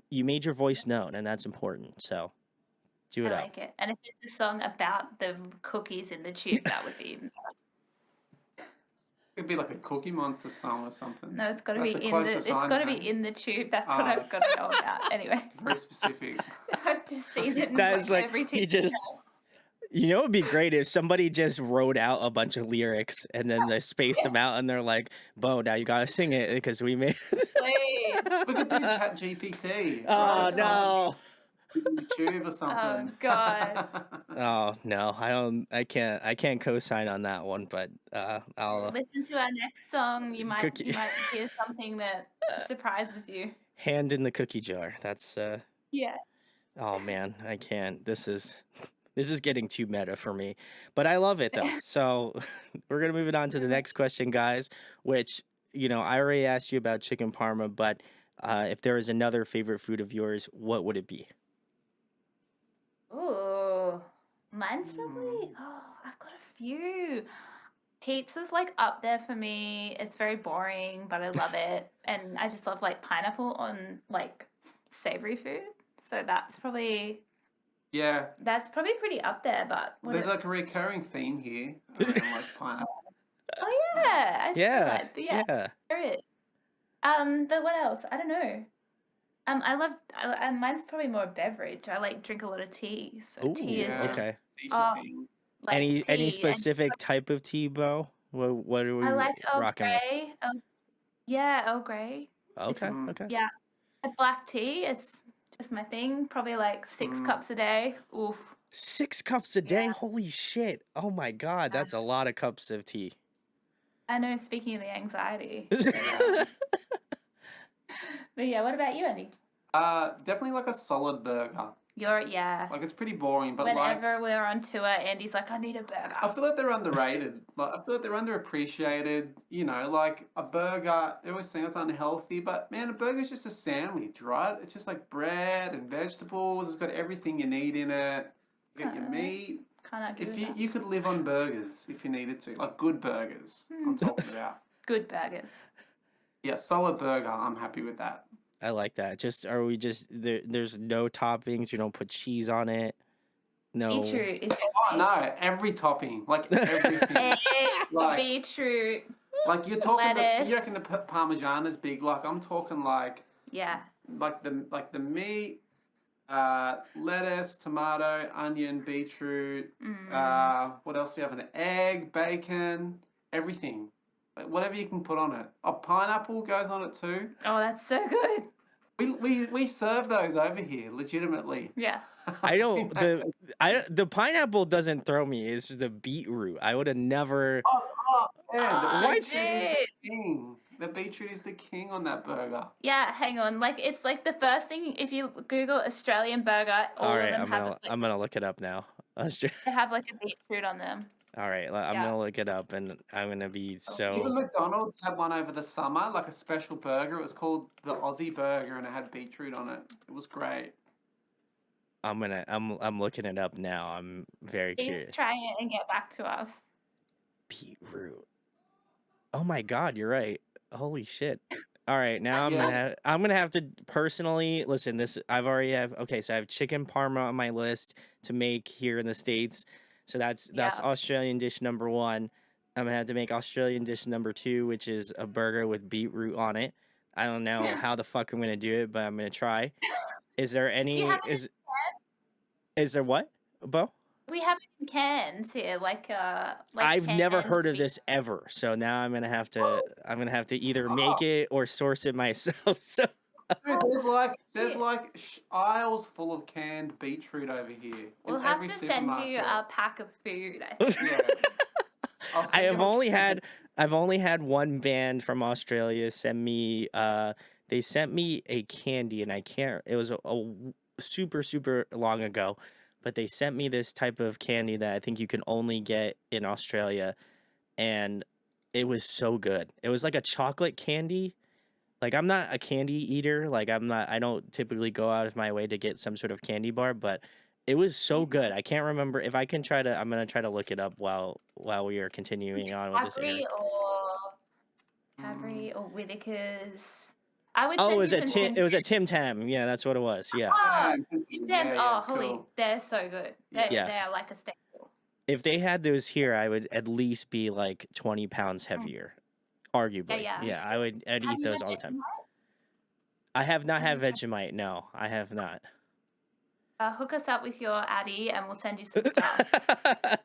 you made your voice known, and that's important. So do I it up. like it. And if it's a song about the cookies in the tube, that would be even better. It'd be like a Cookie Monster song or something. No, it's got to That's be the in the. closest It's I got to know. be in the tube. That's what Ah, I've got to know about. Anyway, very specific. I've just seen it in That's like like every he TV just show. it would be great if somebody just wrote out a bunch of lyrics and then they spaced them out and they're like, Bo, now you gotta sing it because we made Please. We could do Chat GPT. Write Oh a song no. in the tube or Oh something. God. Oh no, I can't co-sign on that one, but I'll Listen to our next song. You cookie might hear something that surprises you. hand in the cookie jar. That's Yeah. oh man, I can't. This is getting too meta for me. But I love it though. So we're gonna move it on to the next question, guys, which I already asked you about chicken parma, but if there is another favorite food of yours, what would it be? Ooh, mine's probably. Oh, I've got a few. Pizza's like up there for me. It's very boring, but I love it, and I just love like pineapple on like savory food. So Yeah, that's probably pretty up there. But there's like a recurring theme here around like pineapple. oh yeah, I Yeah, realized, but yeah, yeah. there is. But what else? I don't know. I love. Mine's probably more beverage. I like drink a lot of tea. So tea Ooh, is Yeah, just okay. tea oh, should be. like Any tea, and specific type of tea, Bo? What are I we like Earl rocking with? Grey. Yeah, Earl Grey. It's Okay, Mm, okay. yeah, a black tea. It's just my thing. Probably like 6 cups a day. Oof. 6 cups a day? Yeah. Holy shit. Oh my God, Yeah. that's a lot of cups of tea. I know. Speaking of the anxiety. But yeah, what about you, Andy? definitely like a solid burger. Yeah. Like it's pretty boring, but like Whenever we're on tour, Andy's like, I need a I burger. feel like they're underrated. Like I feel like they're underappreciated. Like a burger, they always think it's unhealthy, but man, a burger's just a sandwich, right? It's just like bread and vegetables. It's got everything you need in it. You get your Uh, meat. Can't argue If with that. you could live on burgers if you needed to, like good burgers, I'm talking about. Good burgers. Yeah, solid burger. I'm happy with that. I like that. Are we just there's no toppings, you don't put cheese on it? No. Beetroot is Oh no, every topping, like everything. egg, Like- beetroot. Like you're talking, Lettuce. you reckon the Parmesan is big? Like I'm talking like Yeah. the meat, lettuce, tomato, onion, beetroot. What else do we have? An egg, bacon, everything. Like, whatever you can put on it. Oh, pineapple goes on it too. Oh, that's so good. We serve those over here, legitimately. Yeah. I don't the pineapple doesn't throw me. It's just the beetroot. I would have never. Man, the Oh, What? beetroot is dude. the king. The beetroot is the king on that burger. Yeah, hang on. Like it's like the first thing if you Google Australian burger, all All of right, them have like I'm gonna look it up now. they have like a beetroot on them. All right, I'm Yeah. gonna look it up, and I'm gonna be Even so. McDonald's had one over the summer, like a special burger. It was called the Aussie burger, and it had beetroot on it. It was great. I'm looking it up now. I'm very Please curious. try it and get back to us. Beetroot. Oh my God, you're right. Holy shit. All right, now Yeah. I'm gonna have to personally listen. This I've already have. Okay, so I have chicken parma on my list to make here in the States. So that's Yeah. Australian dish number 1. I'm gonna have to make Australian dish number 2, which is a burger with beetroot on it. I don't know how the fuck I'm gonna do it, but I'm gonna try. Is there Do you any? have it Is there what, Bo? we have it in cans here, like I've never canned heard of beet. this ever. So now I'm gonna have to either make it or source it myself. So Dude, there's like aisles full of canned beetroot over here. We'll in have every to send you supermarket. a pack of food, I think. Yeah. I'll I send have you a only can. I've only had one band from Australia send me they sent me a candy, and I can't, it was a super long ago, but they sent me this type of candy that I think you can only get in Australia, and it was so good. It was like a chocolate candy. Like, I'm not a candy eater. Like, I don't typically go out of my way to get some sort of candy bar, but it was so good. I can't remember if I can I'm gonna try to look it up while we are Was it continuing on with this Cadbury interview. or Whittaker's? I would Oh, send you some Tim it was a Tim Tam. Yeah, that's what it was. Yeah. Oh, Tim Tim Tams. Tams. Yeah, Oh, holy, cool. they're so good. Yeah. They Yes. are like a staple. If they had those here, I would at least be like 20 pounds heavier. Arguably. Yeah. Yeah, I'd Have eat you those had all the time. Vegemite? I have not Have had you tried? Vegemite. No, I have not. Hook us up with your Addy and we'll send you some stuff.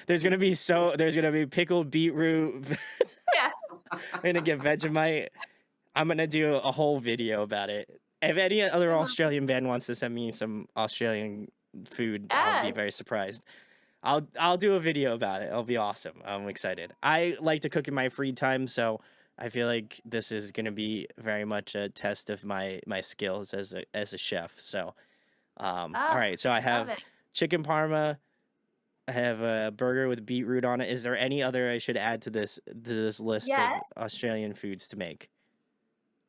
There's gonna be pickled beetroot. Yeah. I'm gonna get Vegemite. I'm gonna do a whole video about it. If any other Australian band wants to send me some Australian food, I'll be Yes. very surprised. I'll do a video about it. It'll be awesome. I'm excited. I like to cook in my free time, so I feel like this is gonna be very much a test of my skills as a chef. So, all right. So I Love have it. chicken parma. I have a burger with beetroot on it. Is there any other I should add to this list Yes, of Australian foods to make?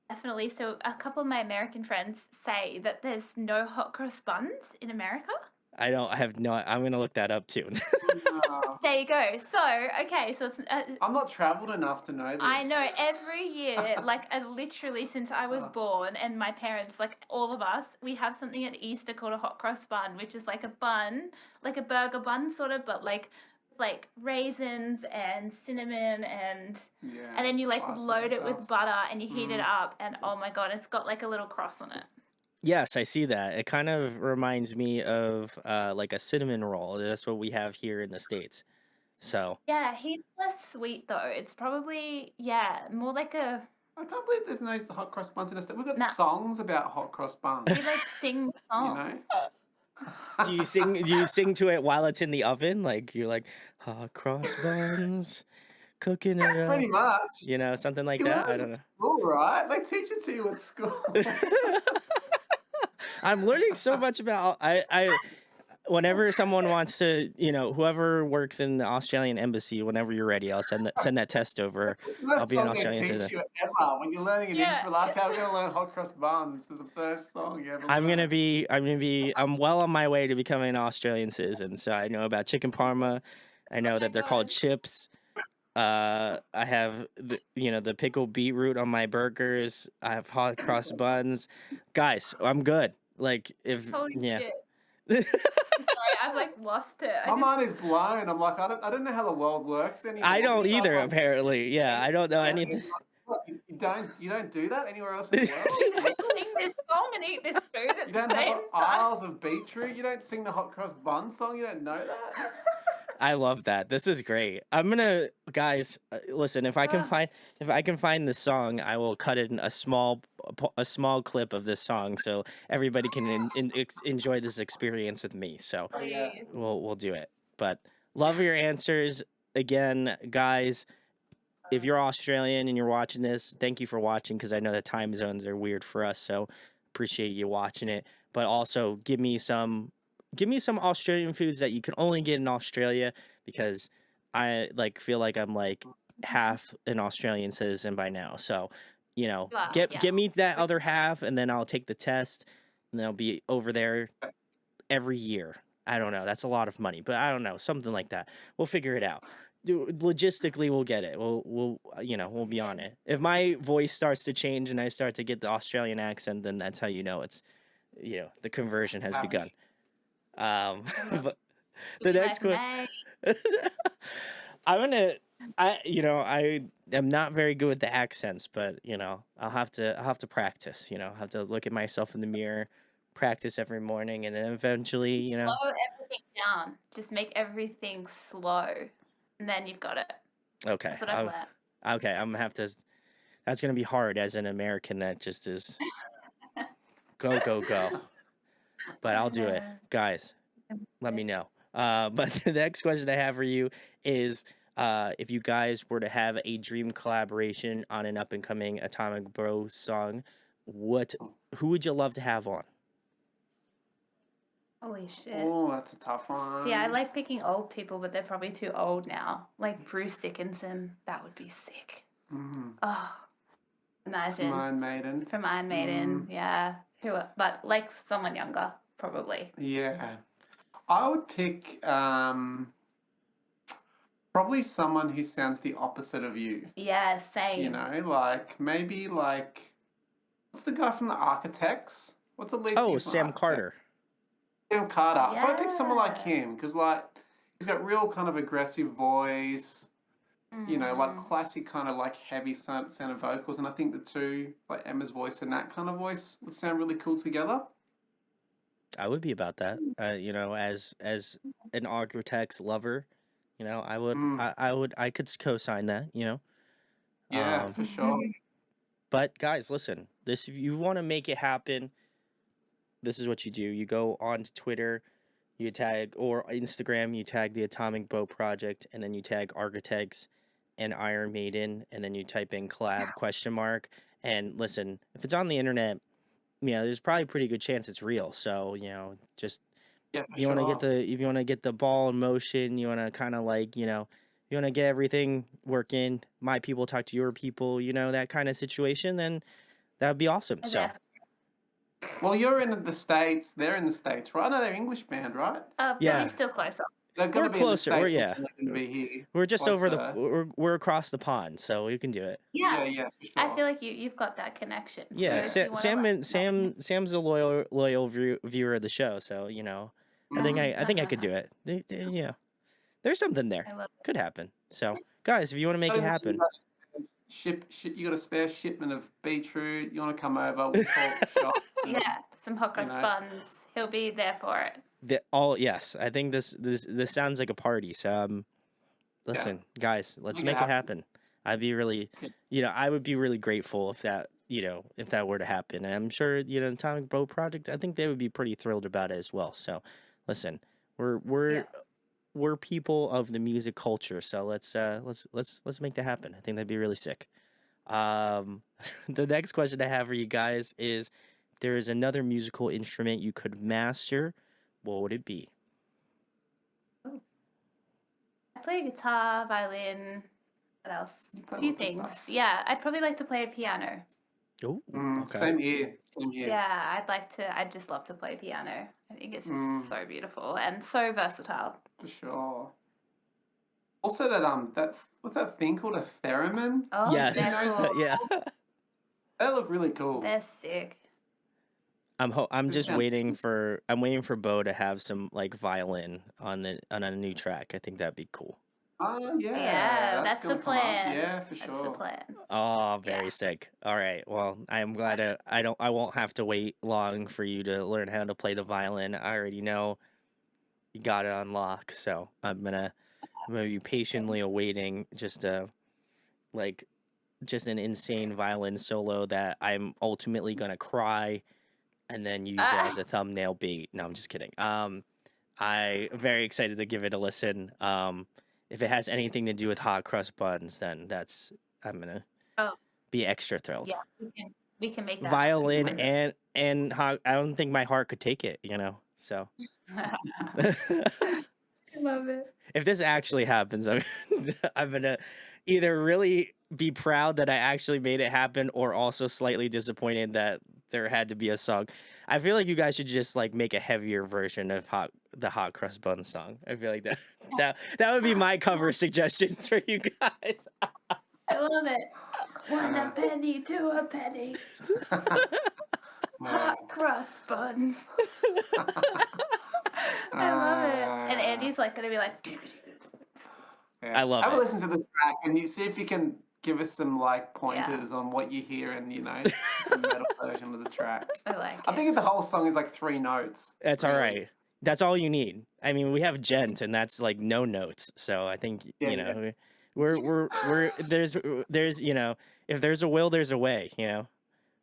definitely. So a couple of my American friends say that there's no hot cross buns in America. I have no. I'm gonna look that up too. No. There you go. So, okay, so it's I'm not traveled enough to know this. I know every year, like literally since I was Oh. born, and my parents, like all of us, we have something at Easter called a hot cross bun, which is like a bun, like a burger bun sort of, but like raisins and cinnamon and Yeah, then you like spices load and it with stuff. butter and you heat it up, and oh my god, it's got like a little cross on it. Yes, I see that. It kind of reminds me of like a cinnamon roll. That's what we have here in the States. So Yeah, heaps less sweet though. It's probably more like a I can't believe there's no hot cross buns in the States. We've got Nah. songs about hot cross buns. we like sing the You song. know? do you sing to it while it's in the oven? Like you're like hot cross buns, cooking it Pretty up. much. You know, something like You that. learn I it don't at school, right? They teach it to you at school. know. I'm learning so much about whenever someone wants to, whoever works in the Australian embassy, whenever you're ready, I'll send that test over. That I'll be an song they Australian teach citizen. you ever when you're learning an Yeah. English. Like, I'm going to learn hot cross buns. This is the first song you ever I'm learn. well on my way to becoming an Australian citizen. So I know about chicken parma. I know that they're called chips. I have the pickled beetroot on my burgers. I have hot cross buns. Guys, I'm good. Like if Holy yeah. shit. I'm sorry, I've like lost it. My mind is blown. I'm like, I don't know how the world works anymore. I don't This stuff, either, like, apparently. Yeah, I don't know yeah, anything. it's like, what, you don't do that anywhere else in the world? You don't sing this song and eat this food at You the don't same have time. aisles of beetroot. You don't sing the hot cross bun song. You don't know that. I love that. This is great. I'm gonna, guys, listen. If I can find the song, I will cut it in a small a small clip of this song so everybody can enjoy this experience with me. So Oh, yeah. Please. we'll do it. But love your answers again, guys. If you're Australian and you're watching this, thank you for watching because I know the time zones are weird for us. So appreciate you watching it. But also give me some Australian foods that you can only get in Australia because I like feel like I'm like half an Australian citizen by now. So, Wow, get yeah. get me that other half and then I'll take the test and I'll be over there every year. I don't know. That's a lot of money, but I don't know, something like that. We'll figure it out. Logistically, we'll get it. We'll be on it. If my voice starts to change and I start to get the Australian accent, then that's how you know it's, the conversion has begun. But the next question, I am not very good with the accents, but I'll have to practice. I'll have to look at myself in the mirror, practice every morning, and then eventually, Slow everything down. Just make everything slow, and then you've got it. Okay. That's what I've learned. Okay, I'm gonna have to. That's gonna be hard as an American that just is go go go. But I'll do it, guys. Let me know. But the next question I have for you is, if you guys were to have a dream collaboration on an up and coming Atomic Beau song, who would you love to have on? Holy shit. Oh, that's a tough one. See, I like picking old people, but they're probably too old now. Like Bruce Dickinson. That would be sick. Oh, imagine. From Iron Maiden. From Iron Maiden, yeah. But like someone younger, probably. Yeah. I would pick probably someone who sounds the opposite of you. Yeah, same. You know, like maybe like what's the guy from the Architects? What's the lead singer from Sam Architects? Carter. Sam Carter. I'd probably pick someone like Yeah. him because like he's got real kind of aggressive voice. Like classic kind of like heavy sound of vocals, and I think the two, like Emma's voice and that kind of voice, would sound really cool together. I would be about that. As an Architects lover, I could co-sign that. Yeah, for sure. But guys, listen, if you want to make it happen, this is what you do. You go on to Twitter, you tag, or Instagram, you tag the Atomic Beau Project, and then you tag Architects and Iron Maiden, and then you type in collab ? And listen, if it's on the internet, there's probably a pretty good chance it's real. So, just Yeah, for if you want to sure. get the ball in motion, you want to kind of like, you want to get everything working, my people talk to your people, that kind of situation, then that would be awesome. So, Well, you're in the States. They're in the States, right? No, they're English band, right? But Yeah. we're still closer. They're gonna We're be closer. in the We're States. yeah. They're gonna be here. We're just over closer. we're across the pond, so we can do it. Yeah. Yeah, for sure. I feel like you've got that connection. Yeah, So if you wanna Sam's a loyal viewer of the show, so I think I could do it. There's something there. I love it. Could happen. So, guys, if you want to make it happen, You got a spare shipment of beetroot. You want to come over? We'll talk shop. Yeah, some hot buns. He'll be there for it. yes, I think this sounds like a party. So, listen, guys, let's make it happen. I'd be really, I would be really grateful if that, if that were to happen. And I'm sure, Atomic Beau Project, I think they would be pretty thrilled about it as well. So, listen, we're people of the music culture, so let's make that happen. I think that'd be really sick. The next question I have for you guys is, if there is another musical instrument you could master, what would it be? I play guitar, violin. What else? A few things. Stuff. Yeah, I'd probably like to play a piano. Oh, okay. Same here. Yeah, I'd just love to play piano. I think it's just so beautiful and so versatile. For sure. Also, that what's that thing called, a theremin? Oh, Yes. they're cool. Yeah. They look really cool. They're sick. I'm just sounds waiting for Beau to have some like violin on a new track. I think that'd be cool. Yeah, that's the gonna come up. plan. Yeah, for That's sure. the plan. Oh, very sick. All right. Well, I am glad I won't have to wait long for you to learn how to play the violin. I already know you got it on lock, so I'm gonna be patiently awaiting just like just an insane violin solo that I'm ultimately gonna cry and then use it as a thumbnail bait. No, I'm just kidding. I'm very excited to give it a listen. If it has anything to do with hot crust buns, then I'm gonna Oh, be extra thrilled. yeah, we can make that Violin happen. and hot, I don't think my heart could take it, so. I love it. If this actually happens, I'm gonna either really be proud that I actually made it happen, or also slightly disappointed that there had to be a song. I feel like you guys should just like make a heavier version of the hot crust bun song. I feel like that would be my cover suggestions for you guys. I love it. 1 penny to a penny. Hot crust buns. I love it. And Andy's like gonna be like, Yeah. I love Have a it. listen to the track and you see if you can give us some like pointers on what you hear and the metal version of the track. I like I it. think the whole song is like 3 notes. That's really. all right. That's all you need. I mean, we have gent, and that's like no notes. So I think Yeah. we're there's if there's a will, there's a way.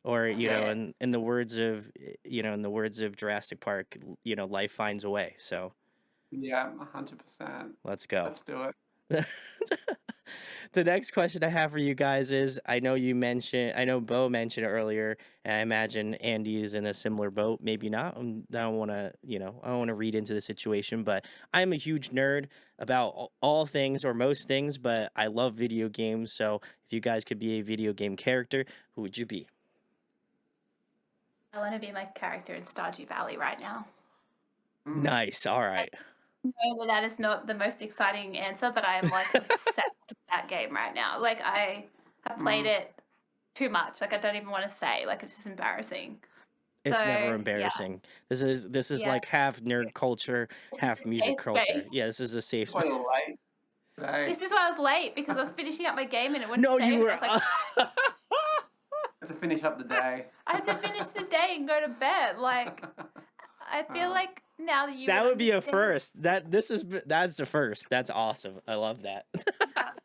Or That's it. in the words of Jurassic Park, life finds a way. So Yeah, 100%. let's go. Let's do it. The next question I have for you guys is, I know Beau mentioned earlier, and I imagine Andy is in a similar boat. Maybe not. I don't want to, I don't want to read into the situation, but I'm a huge nerd about all things or most things, but I love video games. So if you guys could be a video game character, who would you be? I want to be my character in Stardew Valley right now. Nice. All right. I know that is not the most exciting answer, but I am like obsessed with that game right now. Like I have played it too much. Like I don't even want to say. Like it's just embarrassing. It's So, never yeah. embarrassing. This is Yeah. like half nerd culture, This half is a music safe culture. space. Yeah, this is a safe That's why space. you're late today. This is why I was late because I was finishing up my game and it wouldn't No, save you it. were. I was like, To finish up the day. I had to finish the day and go to bed. Like I feel like now that you That would be a understand- first. That's the first. That's awesome. I love that.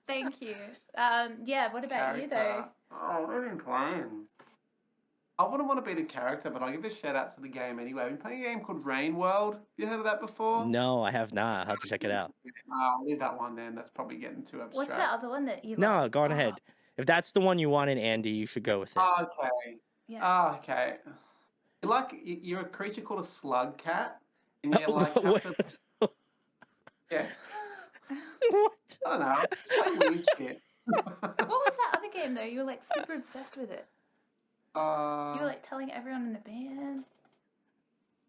Thank you. Yeah. What about you though? Character. Oh, what have I been playing? I wouldn't want to be the character, but I'll give a shout out to the game anyway. I've been playing a game called Rain World. Have you heard of that before? No, I have not. I'll have to check it out. I'll leave that one then. That's probably getting too abstract. What's the other one that you No, love? go on ahead. If that's the one you wanted, Andy, you should go with it. Oh, okay. Yeah. Oh, okay. You're a creature called a slug cat, and you're like have to, What? yeah. What? I don't know. It's like weird shit. What was that other game though? You were like super obsessed with it. You were like telling everyone in the band.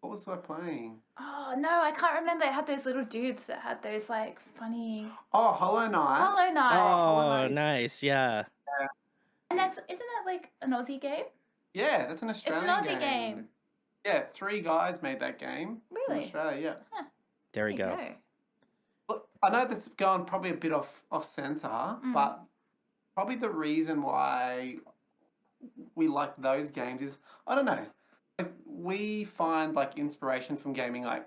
What was I playing? Oh no, I can't remember. It had those little dudes that had those like funny Oh, Hollow Knight. Hollow Knight. Oh, nice. Yeah. And isn't that like an Aussie game? Yeah, that's an It's Australian an Aussie game. Yeah, 3 guys made that game. In Really? Australia, yeah. There we go. Look, I know this is going probably a bit off center, but probably the reason why we like those games is, I don't know, like, we find like inspiration from gaming, like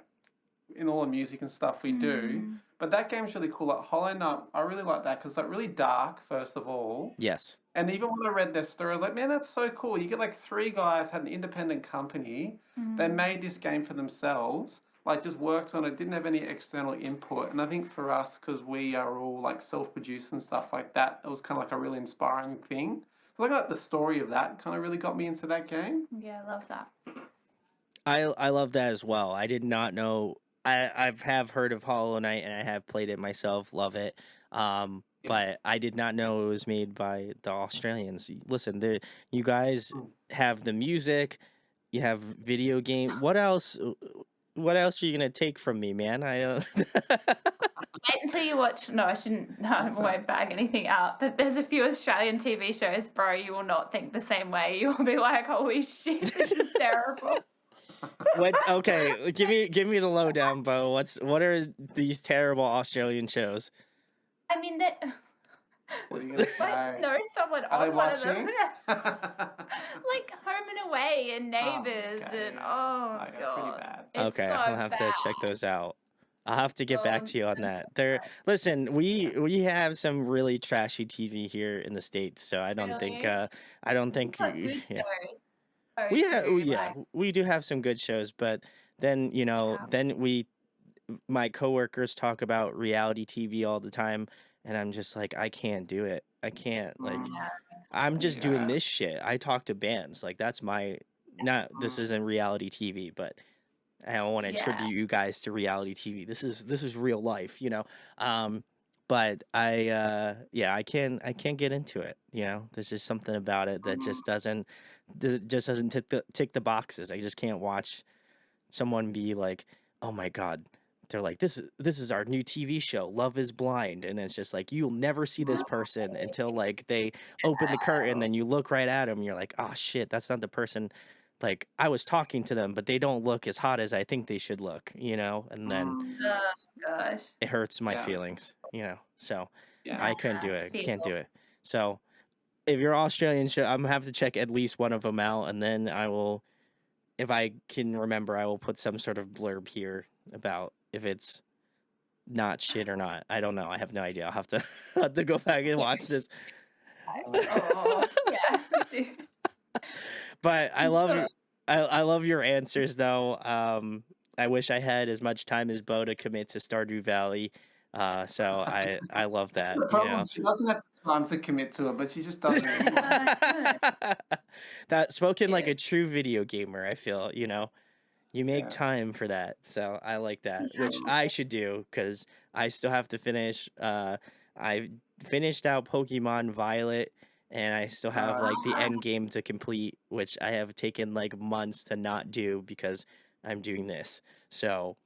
in all the music and stuff we do. But that game's really cool. Like Hollow Knight, I really like that because it's like really dark, first of all. Yes. And even when I read their story, I was like, man, that's so cool. You get like 3 guys had an independent company. They made this game for themselves, like just worked on it, didn't have any external input. And I think for us, because we are all like self-produced and stuff like that, it was kind of like a really inspiring thing. So I like the story of that kind of really got me into that game. Yeah, I love that. I love that as well. I did not know. I have heard of Hollow Knight and I have played it myself. Love it. But I did not know it was made by the Australians. Listen, you guys have the music, you have video game. What else? What else are you gonna take from me, man? Wait until you watch. No, I shouldn't. No, I won't bag anything out. But there's a few Australian TV shows, bro. You will not think the same way. You will be like, "Holy shit, this is terrible." What? Okay, give me the lowdown, Bo. What are these terrible Australian shows? I mean that. What are you gonna say? No, someone Are they on one of them. watching? Like Home and Away and Neighbours okay, and yeah. oh Okay, pretty god. bad. It's Okay, so I'll have to check bad. those out. I'll have to get back Oh, to you on that. There, listen, we have some really trashy TV here in the States, so really? I don't We've think got good yeah. shows though too, Yeah, like we do have some good shows, but then, yeah. my coworkers talk about reality TV all the time, and I'm just like, I can't do it. I can't. Like, Mm, Yeah, I'm just doing yeah. this shit. I talk to bands. Like, that's my not this Mm, isn't reality TV, but I don't want to yeah. attribute you guys to reality TV. This is real life, you know. But I can't get into it, you know. There's just something about it that mm, just doesn't tick the boxes. I just can't watch someone be like, "Oh my god." They're like, "This is our new TV show, Love is Blind." And it's just like you'll never see this person until like they open the curtain, then you look right at them, you're like, "Oh shit, that's not the person like I was talking to them, but they don't look as hot as I think they should look," you know? And then mm, Oh gosh. it hurts my yeah. feelings, you know. So, Yeah. I couldn't Yeah, do it. feel Can't do it. So, if you're Australian show, I'm gonna have to check at least one of them out, and then I will, if I can remember, I will put some sort of blurb here about if it's not shit or not. I don't know. I have no idea. I'll have to have to go back and yeah. watch this. Oh yeah, dude. But I I'm love so I love your answers though. I wish I had as much time as Bo to commit to Stardew Valley. So I love that, The you problem know. is she doesn't have the time to commit to it, but she just does it anyway. no. That spoken like Yeah. a true video gamer, I feel, you know. You make Yeah, time for that. So I like For that, which sure. mm, I should do because I still have to finish. I finished out Pokemon Violet, and I still have like the yeah. end game to complete, which I have taken like months to not do because I'm doing this. So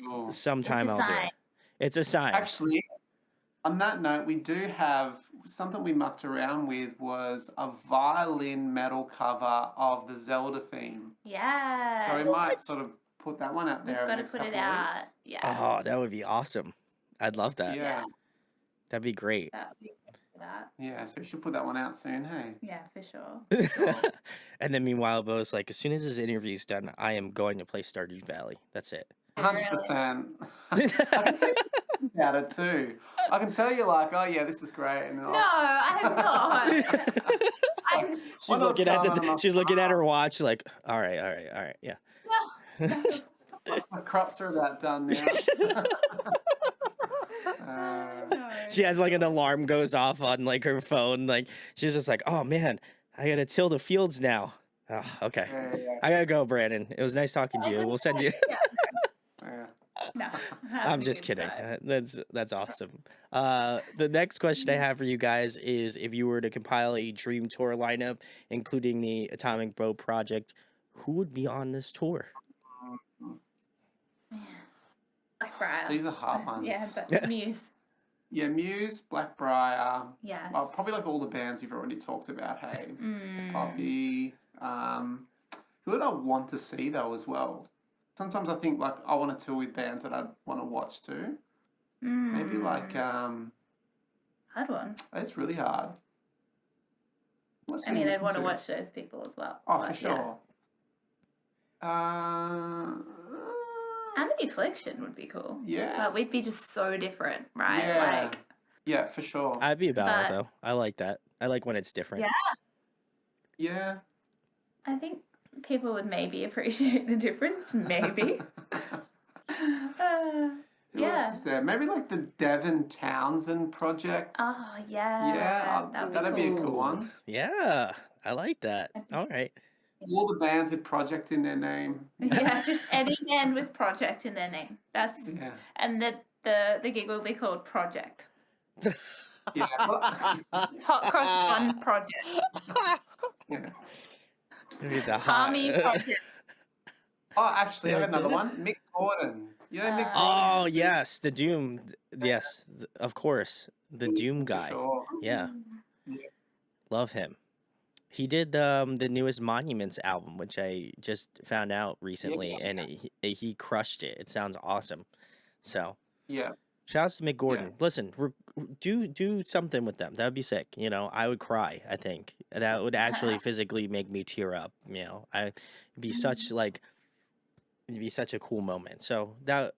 Cool. It's a sometime I'll do sign. it. It's a sign. Actually, on that note, we do have something we mucked around with was a violin metal cover of the Zelda theme. So we Yes. might sort of put that one out We've there in got the to next put it couple of out. weeks. Yeah. Oh, that would be awesome. I'd love that. Yeah, Yeah. That'd be great. That would be good for that. yeah. So we should put that one out soon. Hey, Yeah, for sure. sure. And then meanwhile, Bo's like, as soon as this interview's done, I am going to play Stardew Valley. That's it. Really. 100%. I can tell you about it too. I can tell you like, oh yeah, this is great, and then No, I have not. I She's looking at she's looking at her watch like, all right, yeah. no. my crops are about done now. No. She has like an alarm goes off on like her phone. Like she's just like, oh man, I gotta till the fields now. Oh, okay. Yeah. I gotta go, Brandon. It was nice talking to you. We'll send you. Yeah, Yeah. no. I'm just kidding. That's awesome. The next question I have for you guys is if you were to compile a dream tour lineup, including the Atomic Beau Project, who would be on this tour? Blackbriar. These are hard ones. Yeah, but Muse. Yeah, Muse, Blackbriar. Yes. Well, probably like all the bands you've already talked about. Hey, Mm. Poppy. Who would I want to see though as well? Sometimes I think like I want to tour with bands that I want to watch too. Maybe like Hard one. it's really hard. What's I mean, we I'd want to listen watch those people as well. Oh, but for sure. Amity Affliction would be cool. Yeah. But we'd be just so different, right? Yeah. Like, Yeah, for sure. I'd be about it But- though. I like that. I like when it's different. Yeah. Yeah. I think people would maybe appreciate the difference. Maybe. Who Yeah. else is there? Maybe like the Devon Townsend project. Oh, yeah. Yeah, that'd be a cool one. Yeah, I like that. All right. All the bands with project in their name. Yeah, just any band with project in their name. That's Yeah. and the gig will be called Project. Yeah. Hot Cross Bun Project. Yeah. Maybe the hot- Army Project. Oh, actually, I got another one. Mick Gordon. You know Mick Gordon? Oh yes, the Doom. Yes, of course, the Doom For guy. sure. Yeah, Yeah. love him. He did the newest Monuments album, which I just found out recently, and he crushed it. It sounds awesome. So Yeah. shouts to Mick Gordon. Listen, do something with them. That would be sick. You know, I would cry. I think that would actually physically make me tear up. You know, it'd be such a cool moment. So that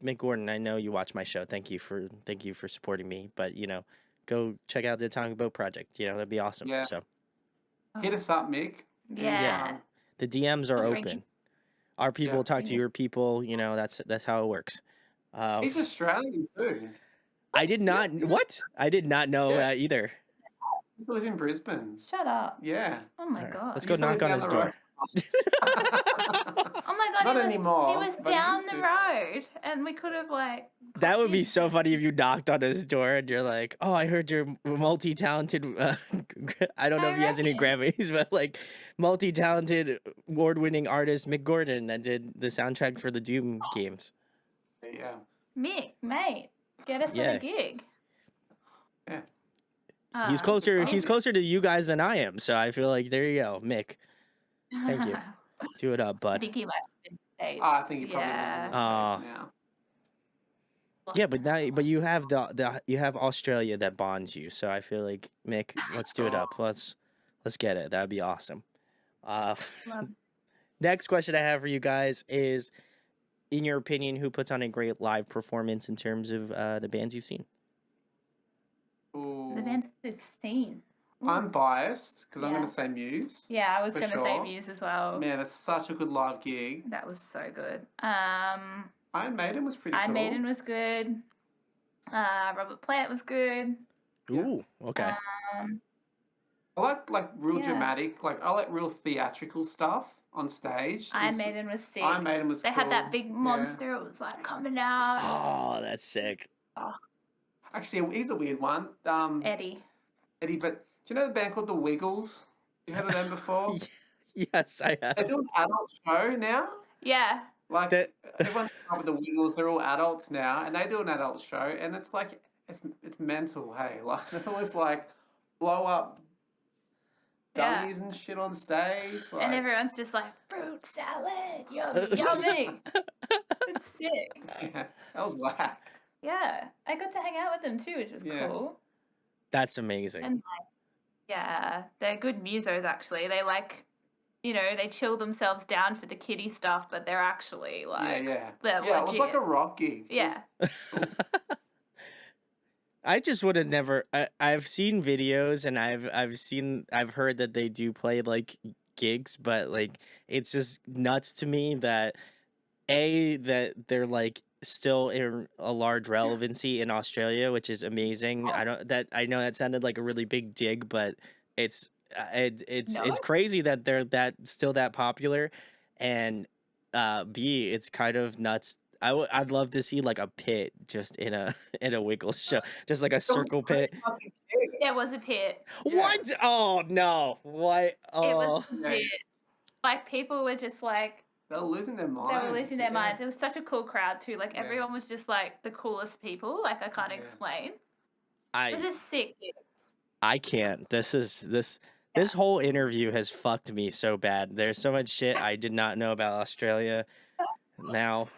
Mick Gordon, I know you watch my show. Thank you for supporting me. But go check out the Atomic Beau Project. That'd be awesome. Yeah. So Hit us up, Mick. Yeah. the DMs are I'll bring open. you- Our people Yeah. talk Bring to you- your people. That's how it works. He's Australian too. I did not. What? I did not know Yeah. that either. He live in Brisbane. Shut up. Yeah. Oh my All right, god. let's He go used to live knock on down his the door. road from us. Oh my god, Not he anymore, was but he down used the to. road and we could have like That would be in. so funny if you knocked on his door and you're like, "Oh, I heard you're multi-talented." I don't know if he has any Grammys, but like multi-talented, award-winning artist Mick Gordon that did the soundtrack for the Doom games. Yeah. Mick, mate, get us on Yeah. a gig. Yeah. He's Ah. closer. so- He's closer to you guys than I am. So I feel like there you go, Mick. Thank you. Do it up, I bud. think he might have been States. I think he probably lives in the Yeah. States now. Yeah, but you have you have Australia that bonds you. So I feel like Mick, let's do it up. Let's get it. That'd be awesome. Love. Next question I have for you guys is, in your opinion, who puts on a great live performance in terms of the bands you've seen? Ooh. The bands we've seen. Ooh. I'm biased because I'm Yeah. going to say Muse. Yeah, I was For going to say sure. Muse as well. Man, that's such a good live gig. That was so good. Iron Maiden was pretty Iron cool. Maiden was good. Robert Plant was good. Yeah. Ooh, okay. I like real Yeah. dramatic, like I like real theatrical stuff on stage. Iron Maiden was sick. Iron Maiden was They cool. had that big Yeah. monster. It was like coming out. Oh, that's sick. Actually, he's a weird one. Eddie. Eddie, but do you know the band called The Wiggles? You heard of them before? Yes, I They have. do an adult show now. Yeah. Like That- everyone's up with The Wiggles, they're all adults now, and they do an adult show, and it's like it's mental. Hey, like it's always like blow up Yeah. dummies and shit on stage. Like, And everyone's just like, fruit salad, yummy, yummy. It's sick. yeah, that was whack. Yeah. I got to hang out with them too, which was Yeah. cool. That's amazing. And yeah, they're good musos actually. They like, they chill themselves down for the kiddie stuff, but they're actually like, yeah. they're Yeah, it was like legit. a rock gig. It was Yeah. cool. I just would have never. I've seen videos and I've heard that they do play like gigs, but like it's just nuts to me that that they're like still in a large relevancy in Australia, which is amazing. I know that sounded like a really big dig, but it's it's No. crazy that they're still that popular, and B, it's kind of nuts. I'd love to see like a pit just in a Wiggles show, just like a It was circle pretty pit. fucking big. There was a pit. Yeah. What? Oh no! What? It Oh, was legit. Like people were just like, They were losing their they minds. were losing their yeah. minds. It was such a cool crowd too. Like Yeah. everyone was just like the coolest people. Like I can't Yeah. explain. It was I a sick gig. I can't. This whole interview has fucked me so bad. There's so much shit I did not know about Australia. Now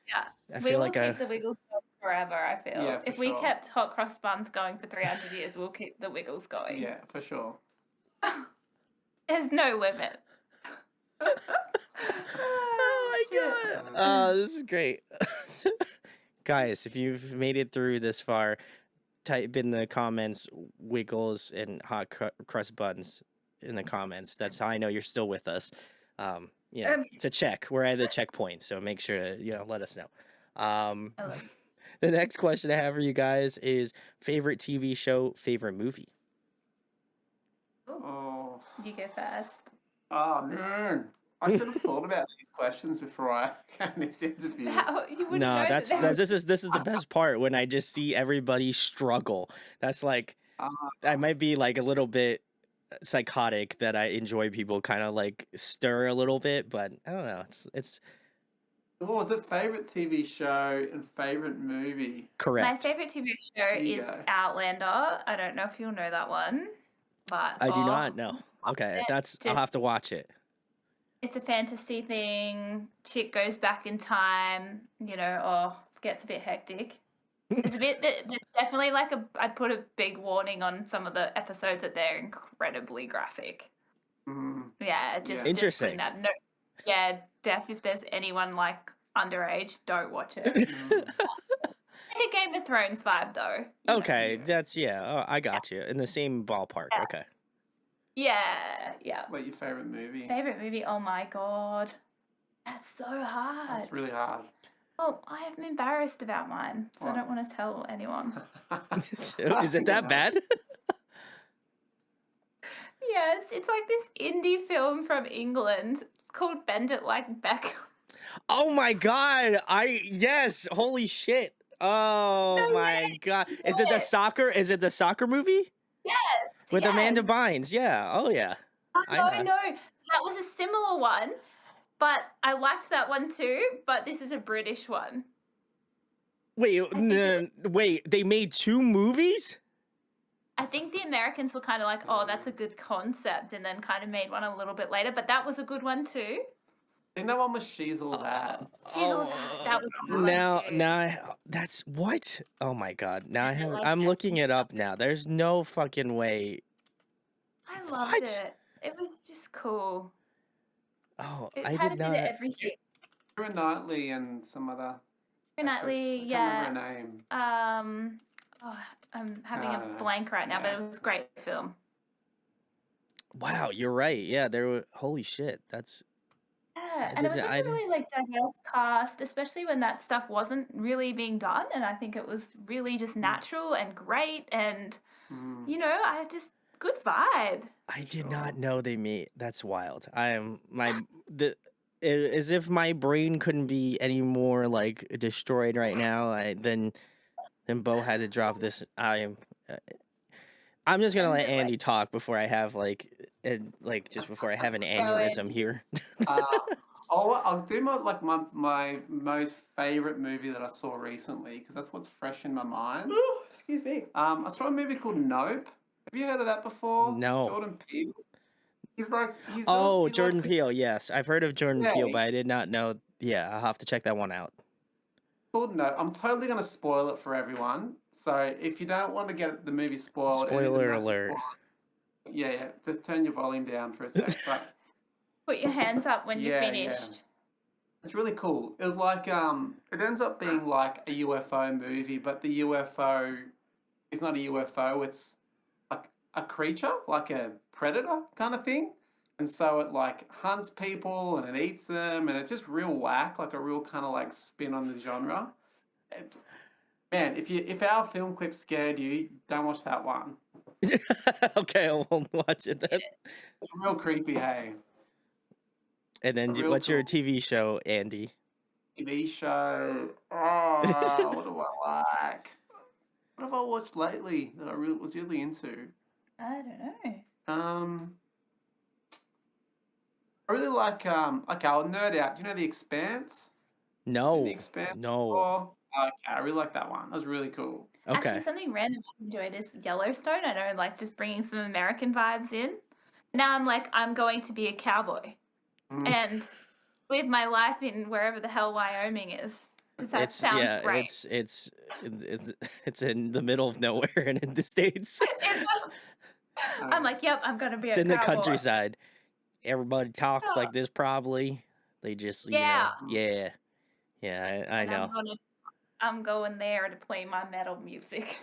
Yeah. I We feel will like keep the Wiggles going forever, I feel. Yeah, for If we sure. kept hot cross buns going for 300 years, we'll keep the Wiggles going. Yeah, for sure. There's no limit. Oh my shit. god! Oh, this is great, guys. If you've made it through this far, type in the comments "Wiggles" and "hot crust buns" in the comments. That's how I know you're still with us. It's a check. We're at the checkpoint, so make sure to let us know. I love The next question I have for you guys is favorite TV show, favorite movie. Oh, you go first. oh man. I should have thought about these questions before I came to this interview. How, you wouldn't No, know that's that they were- this is the best part when I just see everybody struggle. That's like I might be like a little bit psychotic that I enjoy people kind of like stir a little bit, but I don't know. It's What was it? Favorite TV show and favorite movie? My correct. favorite TV show There you is go. Outlander. I don't know if you'll know that one, but I do not know. Okay, it. I'll Just- have to watch it. It's a fantasy thing. Chick goes back in time. It gets a bit hectic. It's a bit. There's definitely like I'd put a big warning on some of the episodes that they're incredibly graphic. Mm, Yeah, just Interesting. putting that. No, yeah, if there's anyone like underage. Don't watch it. Mm. Like a Game of Thrones vibe, though. You know. Okay, that's oh, I got you in the same ballpark. Yeah. Okay. Yeah. What your favorite movie? Favorite movie? Oh my god, that's so hard. That's really hard. Oh, I am embarrassed about mine, so I What? don't want to tell anyone. Is it that bad? Yeah, it's like this indie film from England called Bend It Like Beckham. Oh my god! Yes! Holy shit! Oh No my way! god! You Is know it the it. soccer? Is it the soccer movie Yes. with yes. Amanda Bynes? Yeah. Oh yeah. No. So that was a similar one, but I liked that one too. But this is a British one. Wait, think it wait. They made 2 movies? I think the Americans were kind of like, oh, that's a good concept, and then kind of made one a little bit later. But that was a good one too. I think that one was She's All That. She's all that was a good one too. Now that's what? Oh my god! Now Is it like I'm that? looking it up now. There's no fucking way. I loved What? it. It was just cool. Oh, It I had a did bit of not. everything. Keira Knightley and some other Keira actress. Knightley, I yeah. can't remember her name. Oh, I'm having I a don't know. blank right now, but Yeah. it was a great film. Wow, you're right. Yeah, there were. Holy shit! That's. Yeah, and it was like a really like diverse cast, especially when that stuff wasn't really being done. And I think it was really just natural and great, and Mm. you know, good vibe. I did Sure. not know they made. That's wild. I am as if my brain couldn't be any more like destroyed right now. Then Bo had to drop this. I'm just gonna Bend let it like Andy talk before I have just before I have an aneurysm here. I'll do my most favorite movie that I saw recently because that's what's fresh in my mind. excuse me. I saw a movie called Nope. Have you heard of that before? No. Jordan Peele. He's Jordan like, Peele. Yes, I've heard of Jordan Peele, Right. but I did not know. Yeah, I'll have to check that one out. called Nope. I'm totally gonna spoil it for everyone. So if you don't want to get the movie spoiled, it is a Spoiler massive alert. spoiler. Yeah. Just turn your volume down for a sec. But Put your hands up when you're Yeah, finished. it's really cool. It was like it ends up being like a UFO movie, but the UFO is not a UFO. It's like a creature, like a predator kind of thing. And so it like hunts people and it eats them, and it's just real whack, like a real kind of like spin on the genre. Man, if our film clip scared you, don't watch that one. Okay, I won't watch it then. It's real creepy, hey. And then Real what's your cool. TV show, Andy? TV show. Oh, what do I like? What have I watched lately that I was really into? I don't know. I really like okay, I'll nerd out. Do you know The Expanse? Seen No, The Expanse no. before? Okay, I really like that one. That was really cool. Okay. Actually, something random I enjoyed is Yellowstone. I know, like just bringing some American vibes in. Now I'm like, I'm going to be a cowboy Mm. and live my life in wherever the hell Wyoming is. 'Cause that sounds great. It's in the middle of nowhere and in the States. I'm like, yep, I'm gonna be It's a in the cowboy. countryside. Everybody talks like this probably. They just yeah. I And know. I'm going there to play my metal music.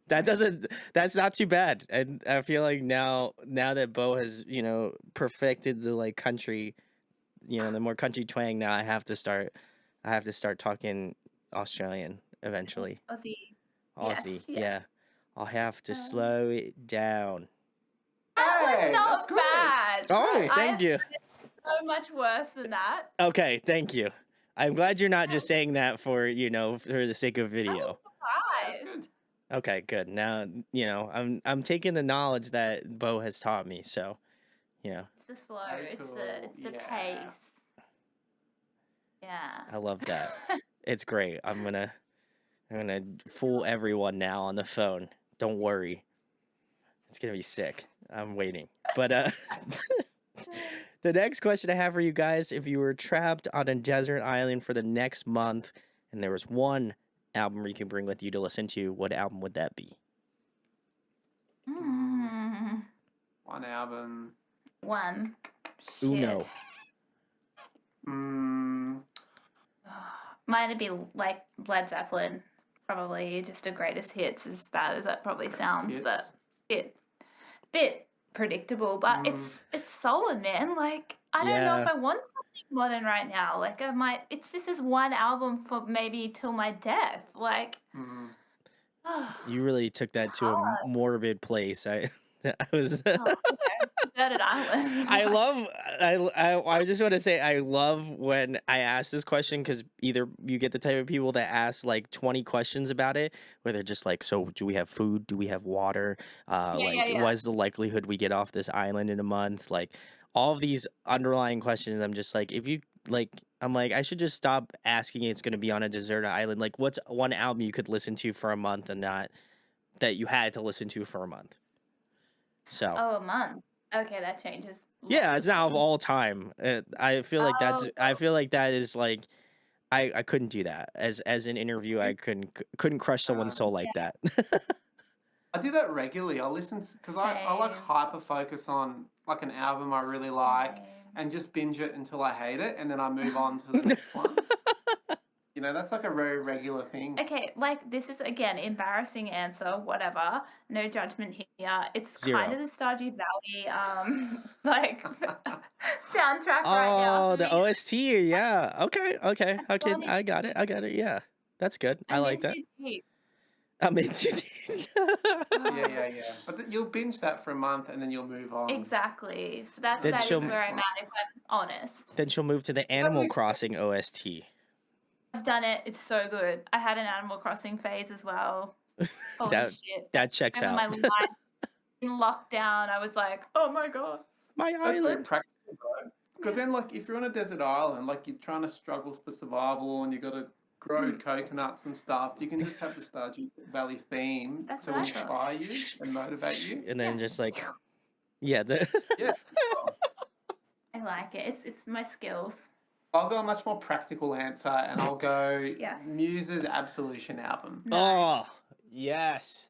That's not too bad. And I feel like now that Bo has, perfected the like country, the more country twang, now I have to start talking Australian eventually. Aussie. Yes, yeah. Yeah. I'll have to slow it down. That was Hey, not that's great. bad. Oh, thank I've you. done it so much worse than that. Okay, thank you. I'm glad you're not just saying that for the sake of I video. was That's surprised. good. Okay, good. Now, I'm taking the knowledge that Bo has taught me, so, It's the slow. Very It's cool, the yeah. pace. Yeah. I love that. It's great. I'm gonna fool everyone now on the phone. Don't worry. It's gonna be sick. I'm waiting. But the next question I have for you guys: if you were trapped on a desert island for the next month, and there was one album you can bring with you to listen to, what album would that be? One album. One. Shit. Uno. Mine would be like Led Zeppelin, probably just a greatest hits, as bad as that probably sounds, but Hits. bit predictable. But Mm, it's solid, man. Like I don't know if Yeah, I want something modern right now. Like I might. This is one album for maybe till my death. Like, mm. you really took it's that to a hard. morbid place. I was Oh, Deserted Island. I Like, love I just want to say I love when I ask this question because either you get the type of people that ask like 20 questions about it, where they're just like, so do we have food? Do we have water? yeah, Like, yeah, what is the likelihood we get off this island in a month? Like, all of these underlying questions. I'm just like, if you like, I'm like, I should just stop asking. It's going to be on a deserted island. Like, what's one album you could listen to for a month and not that you had to listen to for a month? So. Oh, a month. Okay, that changes Yeah, lots it's of not of things. all time. I feel like Oh, I feel like that is like I couldn't do that as an interview. I couldn't crush someone's soul yeah, like that. I do that regularly. I listen because I like same, hyper focus on like an album I really like same. and just binge it until I hate it, and then I move on to the next one. You know, that's like a very regular thing. Okay, like this is again embarrassing answer, whatever. No judgment here. It's kind Zero. of the Stardew Valley like soundtrack right now Oh, for the me. OST. Yeah. Okay. Okay. I've Okay. gone in, I got it. I got it. Yeah. That's good. I I'm like in that. too deep. I'm into. Yeah, Oh, yeah, yeah. But you'll binge that for a month and then you'll move on. exactly. So then that To is the she'll where next I'm one. at if I'm honest. then she'll move to the That Animal makes Crossing sense. OST. I've done it. It's so good. I had an Animal Crossing phase as well. Holy That shit. that checks Over my out. life in lockdown, I was like, oh my God. My That's very island. practical, bro. Because Yeah. then, like, if you're on a desert island, like you're trying to struggle for survival and you got to grow Mm, coconuts and stuff, you can just have the Stardew Valley theme that's to what I thought. inspire you and motivate you. And Yeah. then just like yeah, Yeah, sure. I like it. It's my skills. I'll go a much more practical answer, and I'll go Yes. Muse's Absolution album. Nice. Oh, yes.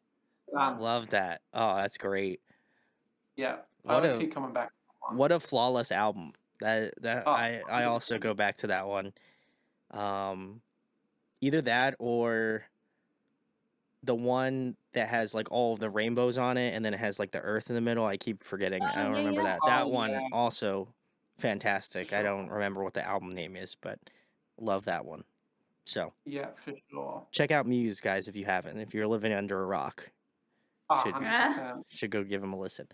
Done. Love that. Oh, that's great. Yeah, I What always a keep coming back to that one. what a flawless album. That Oh, I also 100%. go back to that one. Um Either that or the one that has like all of the rainbows on it and then it has like the earth in the middle. I keep forgetting. I Oh don't yeah, remember yeah. that. Oh That one yeah, also fantastic. I sure. don't remember what the album name is, but love that one. So, Yeah, for sure. check out Muse guys if you haven't. If you're living under a rock, Oh, should Ah, 100%. go give them a listen.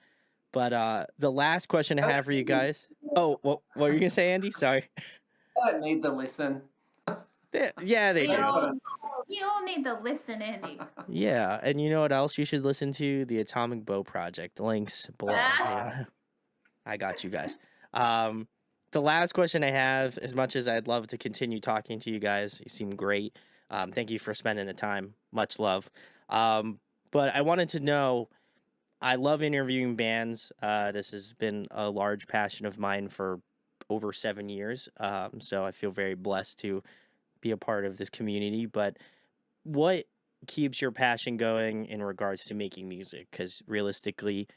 But the last question I I have don't for you need, guys. Oh, what were you gonna say, Andy? Sorry. I don't need to listen. Yeah, they we They do. got all it. we all need to listen, Andy. Yeah, and you know what else you should listen to? The Atomic Beau Project. Links below. That's Ah, right. Yeah, I got you guys. Um, the last question I have, as much as I'd love to continue talking to you guys, you seem great. Thank you for spending the time. Much love. But I wanted to know. I love interviewing bands. This has been a large passion of mine for over 7 years. So I feel very blessed to be a part of this community. But what keeps your passion going in regards to making music? Because realistically,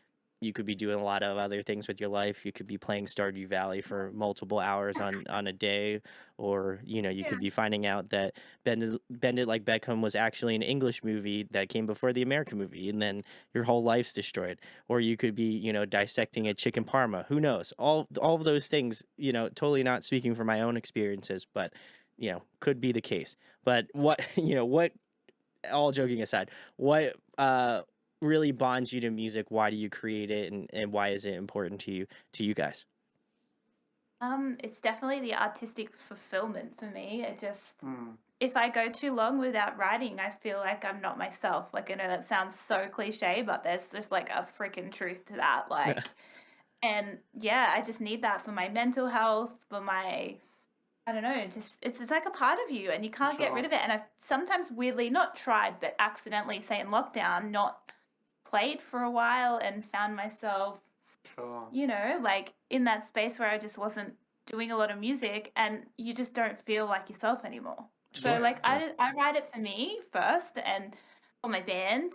you could be doing a lot of other things with your life. You could be playing Stardew Valley for multiple hours on a day, or you yeah, could be finding out that Bend It Like Beckham was actually an English movie that came before the American movie, and then your whole life's destroyed. Or you could be dissecting a chicken parma. Who knows? All of those things. Totally not speaking from my own experiences, but could be the case. But what what all joking aside, what really bonds you to music? Why do you create it, and why is it important to you guys? it's definitely the artistic fulfillment for me. It just Mm, if I go too long without writing, I feel like I'm not myself. Like I know that sounds so cliche, but there's just like a freaking truth to that. Like, and yeah, I just need that for my mental health, for my I don't know, just it's like a part of you and you for can't get rid sure. of it. And I've sometimes weirdly not tried, but accidentally, say in lockdown, not played for a while and found myself, Sure. like in that space where I just wasn't doing a lot of music and you just don't feel like yourself anymore. So Yeah, like Yeah. yeah. I write it for me first and for my band.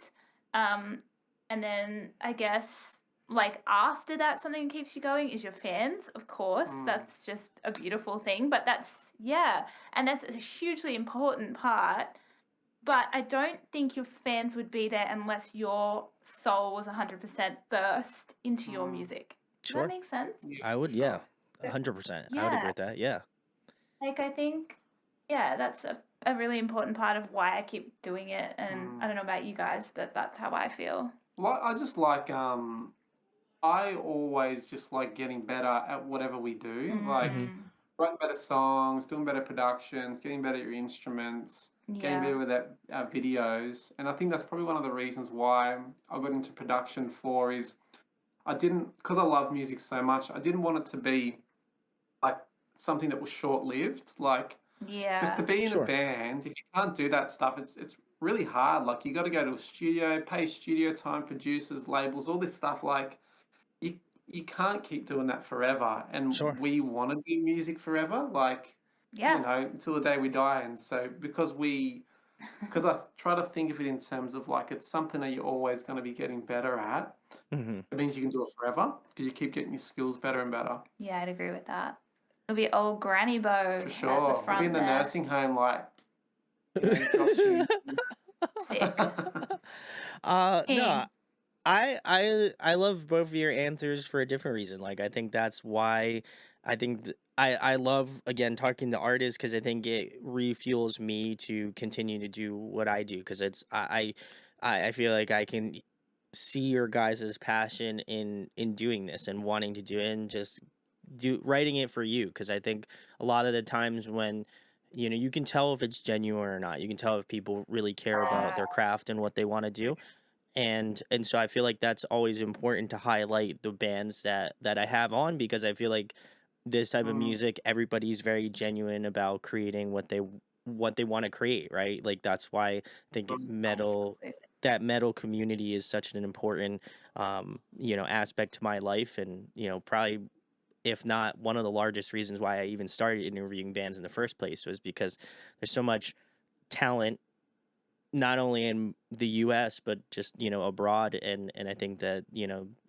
Um and then I guess like after that, something that keeps you going is your fans, of course. That's just a beautiful thing. But and that's a hugely important part. But I don't think your fans would be there unless your soul was 100% first into your music. Does that Sure. make sense? Yeah, I for would, sure. yeah, 100%. I would agree Yeah. with that. Yeah. Like, I think, that's a really important part of why I keep doing it. And I don't know about you guys, but that's how I feel. Well, I just like I always just like getting better at whatever we do. Like Mm-hmm. writing better songs, doing better productions, getting better at your instruments, getting Yeah. better with videos. And I think that's probably one of the reasons why I got into production for is because I love music so much, I didn't want it to be like something that was short-lived. Like, because to Yeah. be in a Sure. band, if you can't do that stuff, it's really hard. Like, you got to go to a studio, pay studio time, producers, labels, all this stuff. Like, you you can't keep doing that forever. And Sure. we want to do music forever, like, Yeah. until the day we die. And so because I try to think of it in terms of like it's something that you're always going to be getting better at. Mm-hmm. It means you can do it forever because you keep getting your skills better and better. Yeah, I'd agree with that. It'll be old Granny Beau For at the sure. We'll be front in the there. nursing home, like, costume. Sick. No, King. I love both of your answers for a different reason. Like, I think that's why I think I love, again, talking to artists, because I think it refuels me to continue to do what I do, because I feel like I can see your guys' passion in doing this and wanting to do it, and just writing it for you, because I think a lot of the times when you can tell if it's genuine or not. You can tell if people really care about their craft and what they want to do. And so I feel like that's always important to highlight the bands that I have on, because I feel like this type of music, everybody's very genuine about creating what they want to create, right? Like, that's why I think Absolutely. that metal community is such an important aspect to my life, and probably, if not one of the largest reasons why I even started interviewing bands in the first place, was because there's so much talent, not only in the US, but just abroad. And I think that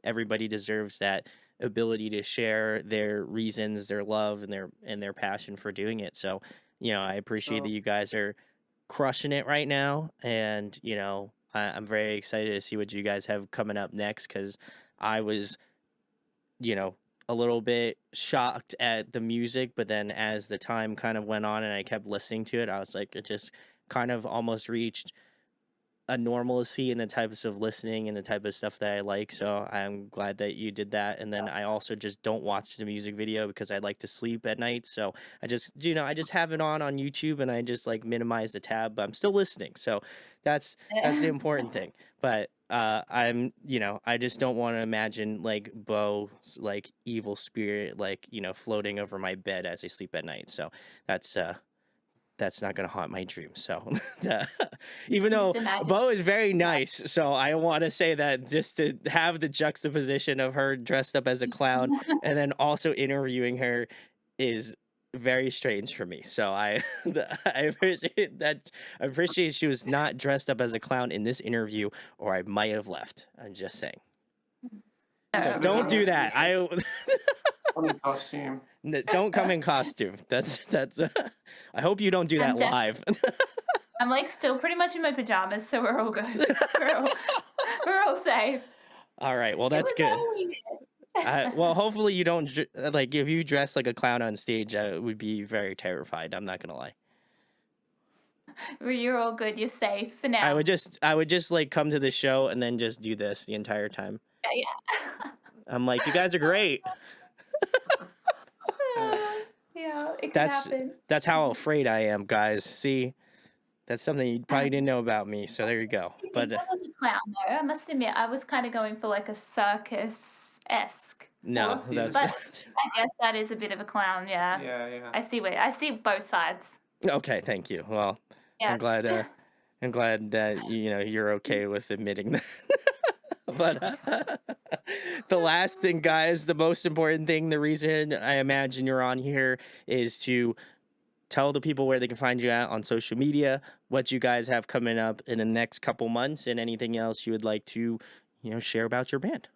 everybody deserves that ability to share their reasons, their love, and their passion for doing it. So I appreciate that Sure. you guys are crushing it right now. And I'm very excited to see what you guys have coming up next, because I was a little bit shocked at the music, but then as the time kind of went on and I kept listening to it, I was like, it just kind of almost reached a normalcy in the types of listening and the type of stuff that I like. So I'm glad that you did that. And then I also just don't watch the music video because I like to sleep at night. So I just have it on YouTube, and I just like minimize the tab, but I'm still listening. So that's the important thing. But I just don't want to imagine like Bo's like evil spirit, like, floating over my bed as I sleep at night. So that's not gonna haunt my dreams. So, even though Just imagine. Bo is very nice, so I want to say that just to have the juxtaposition of her dressed up as a clown and then also interviewing her is very strange for me. So I appreciate that. I appreciate she was not dressed up as a clown in this interview, or I might have left. I'm just saying. Don't do that. I'm in costume. Don't come in costume. That's. I hope you don't do that live. I'm like still pretty much in my pajamas, so we're all good. we're all safe. All right. Well, that's good. Well, hopefully you don't like, if you dress like a clown on stage, I would be very terrified. I'm not gonna lie. You're all good. You're safe for now. I would just like come to the show and then just do this the entire time. Yeah. I'm like, you guys are great. Yeah, it could happen. That's how afraid I am, guys. See, that's something you probably didn't know about me. So there you go. But I was a clown though. I must admit, I was kind of going for like a circus-esque. no, Well, that's But I guess that is a bit of a clown. Yeah. yeah. I see both sides. okay. Thank you. Well, Yeah. I'm glad that you're okay with admitting that. But the last thing, guys, the most important thing, the reason I imagine you're on here is to tell the people where they can find you at on social media, what you guys have coming up in the next couple months, and anything else you would like to, share about your band.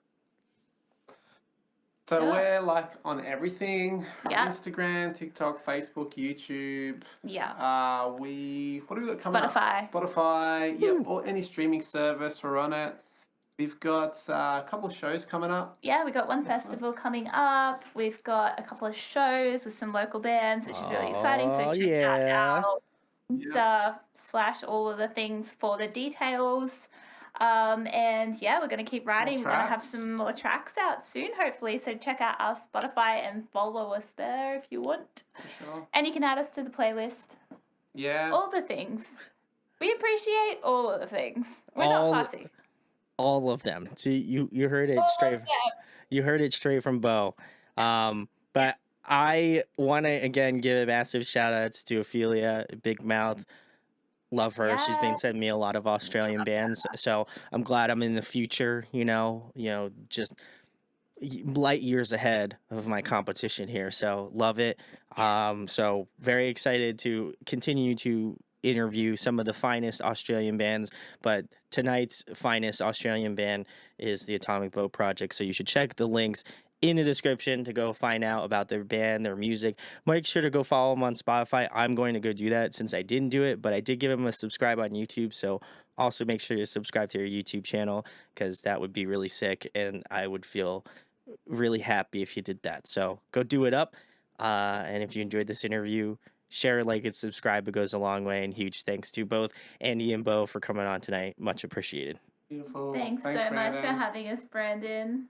So Sure. we're like on everything: Yeah. Instagram, TikTok, Facebook, YouTube. Yeah. What do we got coming Spotify. up? Spotify, yeah, Woo. or any streaming service. We're on it. We've got a couple of shows coming up. Yeah, we got one Excellent. festival coming up. We've got a couple of shows with some local bands, which is really exciting. So Oh, check out yeah. our Yeah. Insta / all of the things for the details. And yeah, we're going to keep writing. We're going to have tracks. some more tracks out soon, hopefully. So check out our Spotify and follow us there if you want. For sure. And you can add us to the playlist. Yeah. All the things. We appreciate all of the things. We're All- not fussy. All of them. So you heard it All straight. of them. You heard it straight from Beau. But I want to again give a massive shout outs to Ophelia, Bigmouth. Love her. She's been Yes. sending me a lot of Australian bands. So I'm glad I'm in the future, just light years ahead of my competition here. So love it. So very excited to continue to interview some of the finest Australian bands, but tonight's finest Australian band is the Atomic Beau Project. So you should check the links in the description to go find out about their band, their music. Make sure to go follow them on Spotify. I'm going to go do that since I didn't do it, but I did give them a subscribe on YouTube. So also make sure you subscribe to your YouTube channel because that would be really sick and I would feel really happy if you did that. So go do it up. And if you enjoyed this interview, share, like, and subscribe. It goes a long way. And huge thanks to both Andy and Beau for coming on tonight. Much appreciated. Beautiful. Thanks so much for Brandon. having us, Brandon.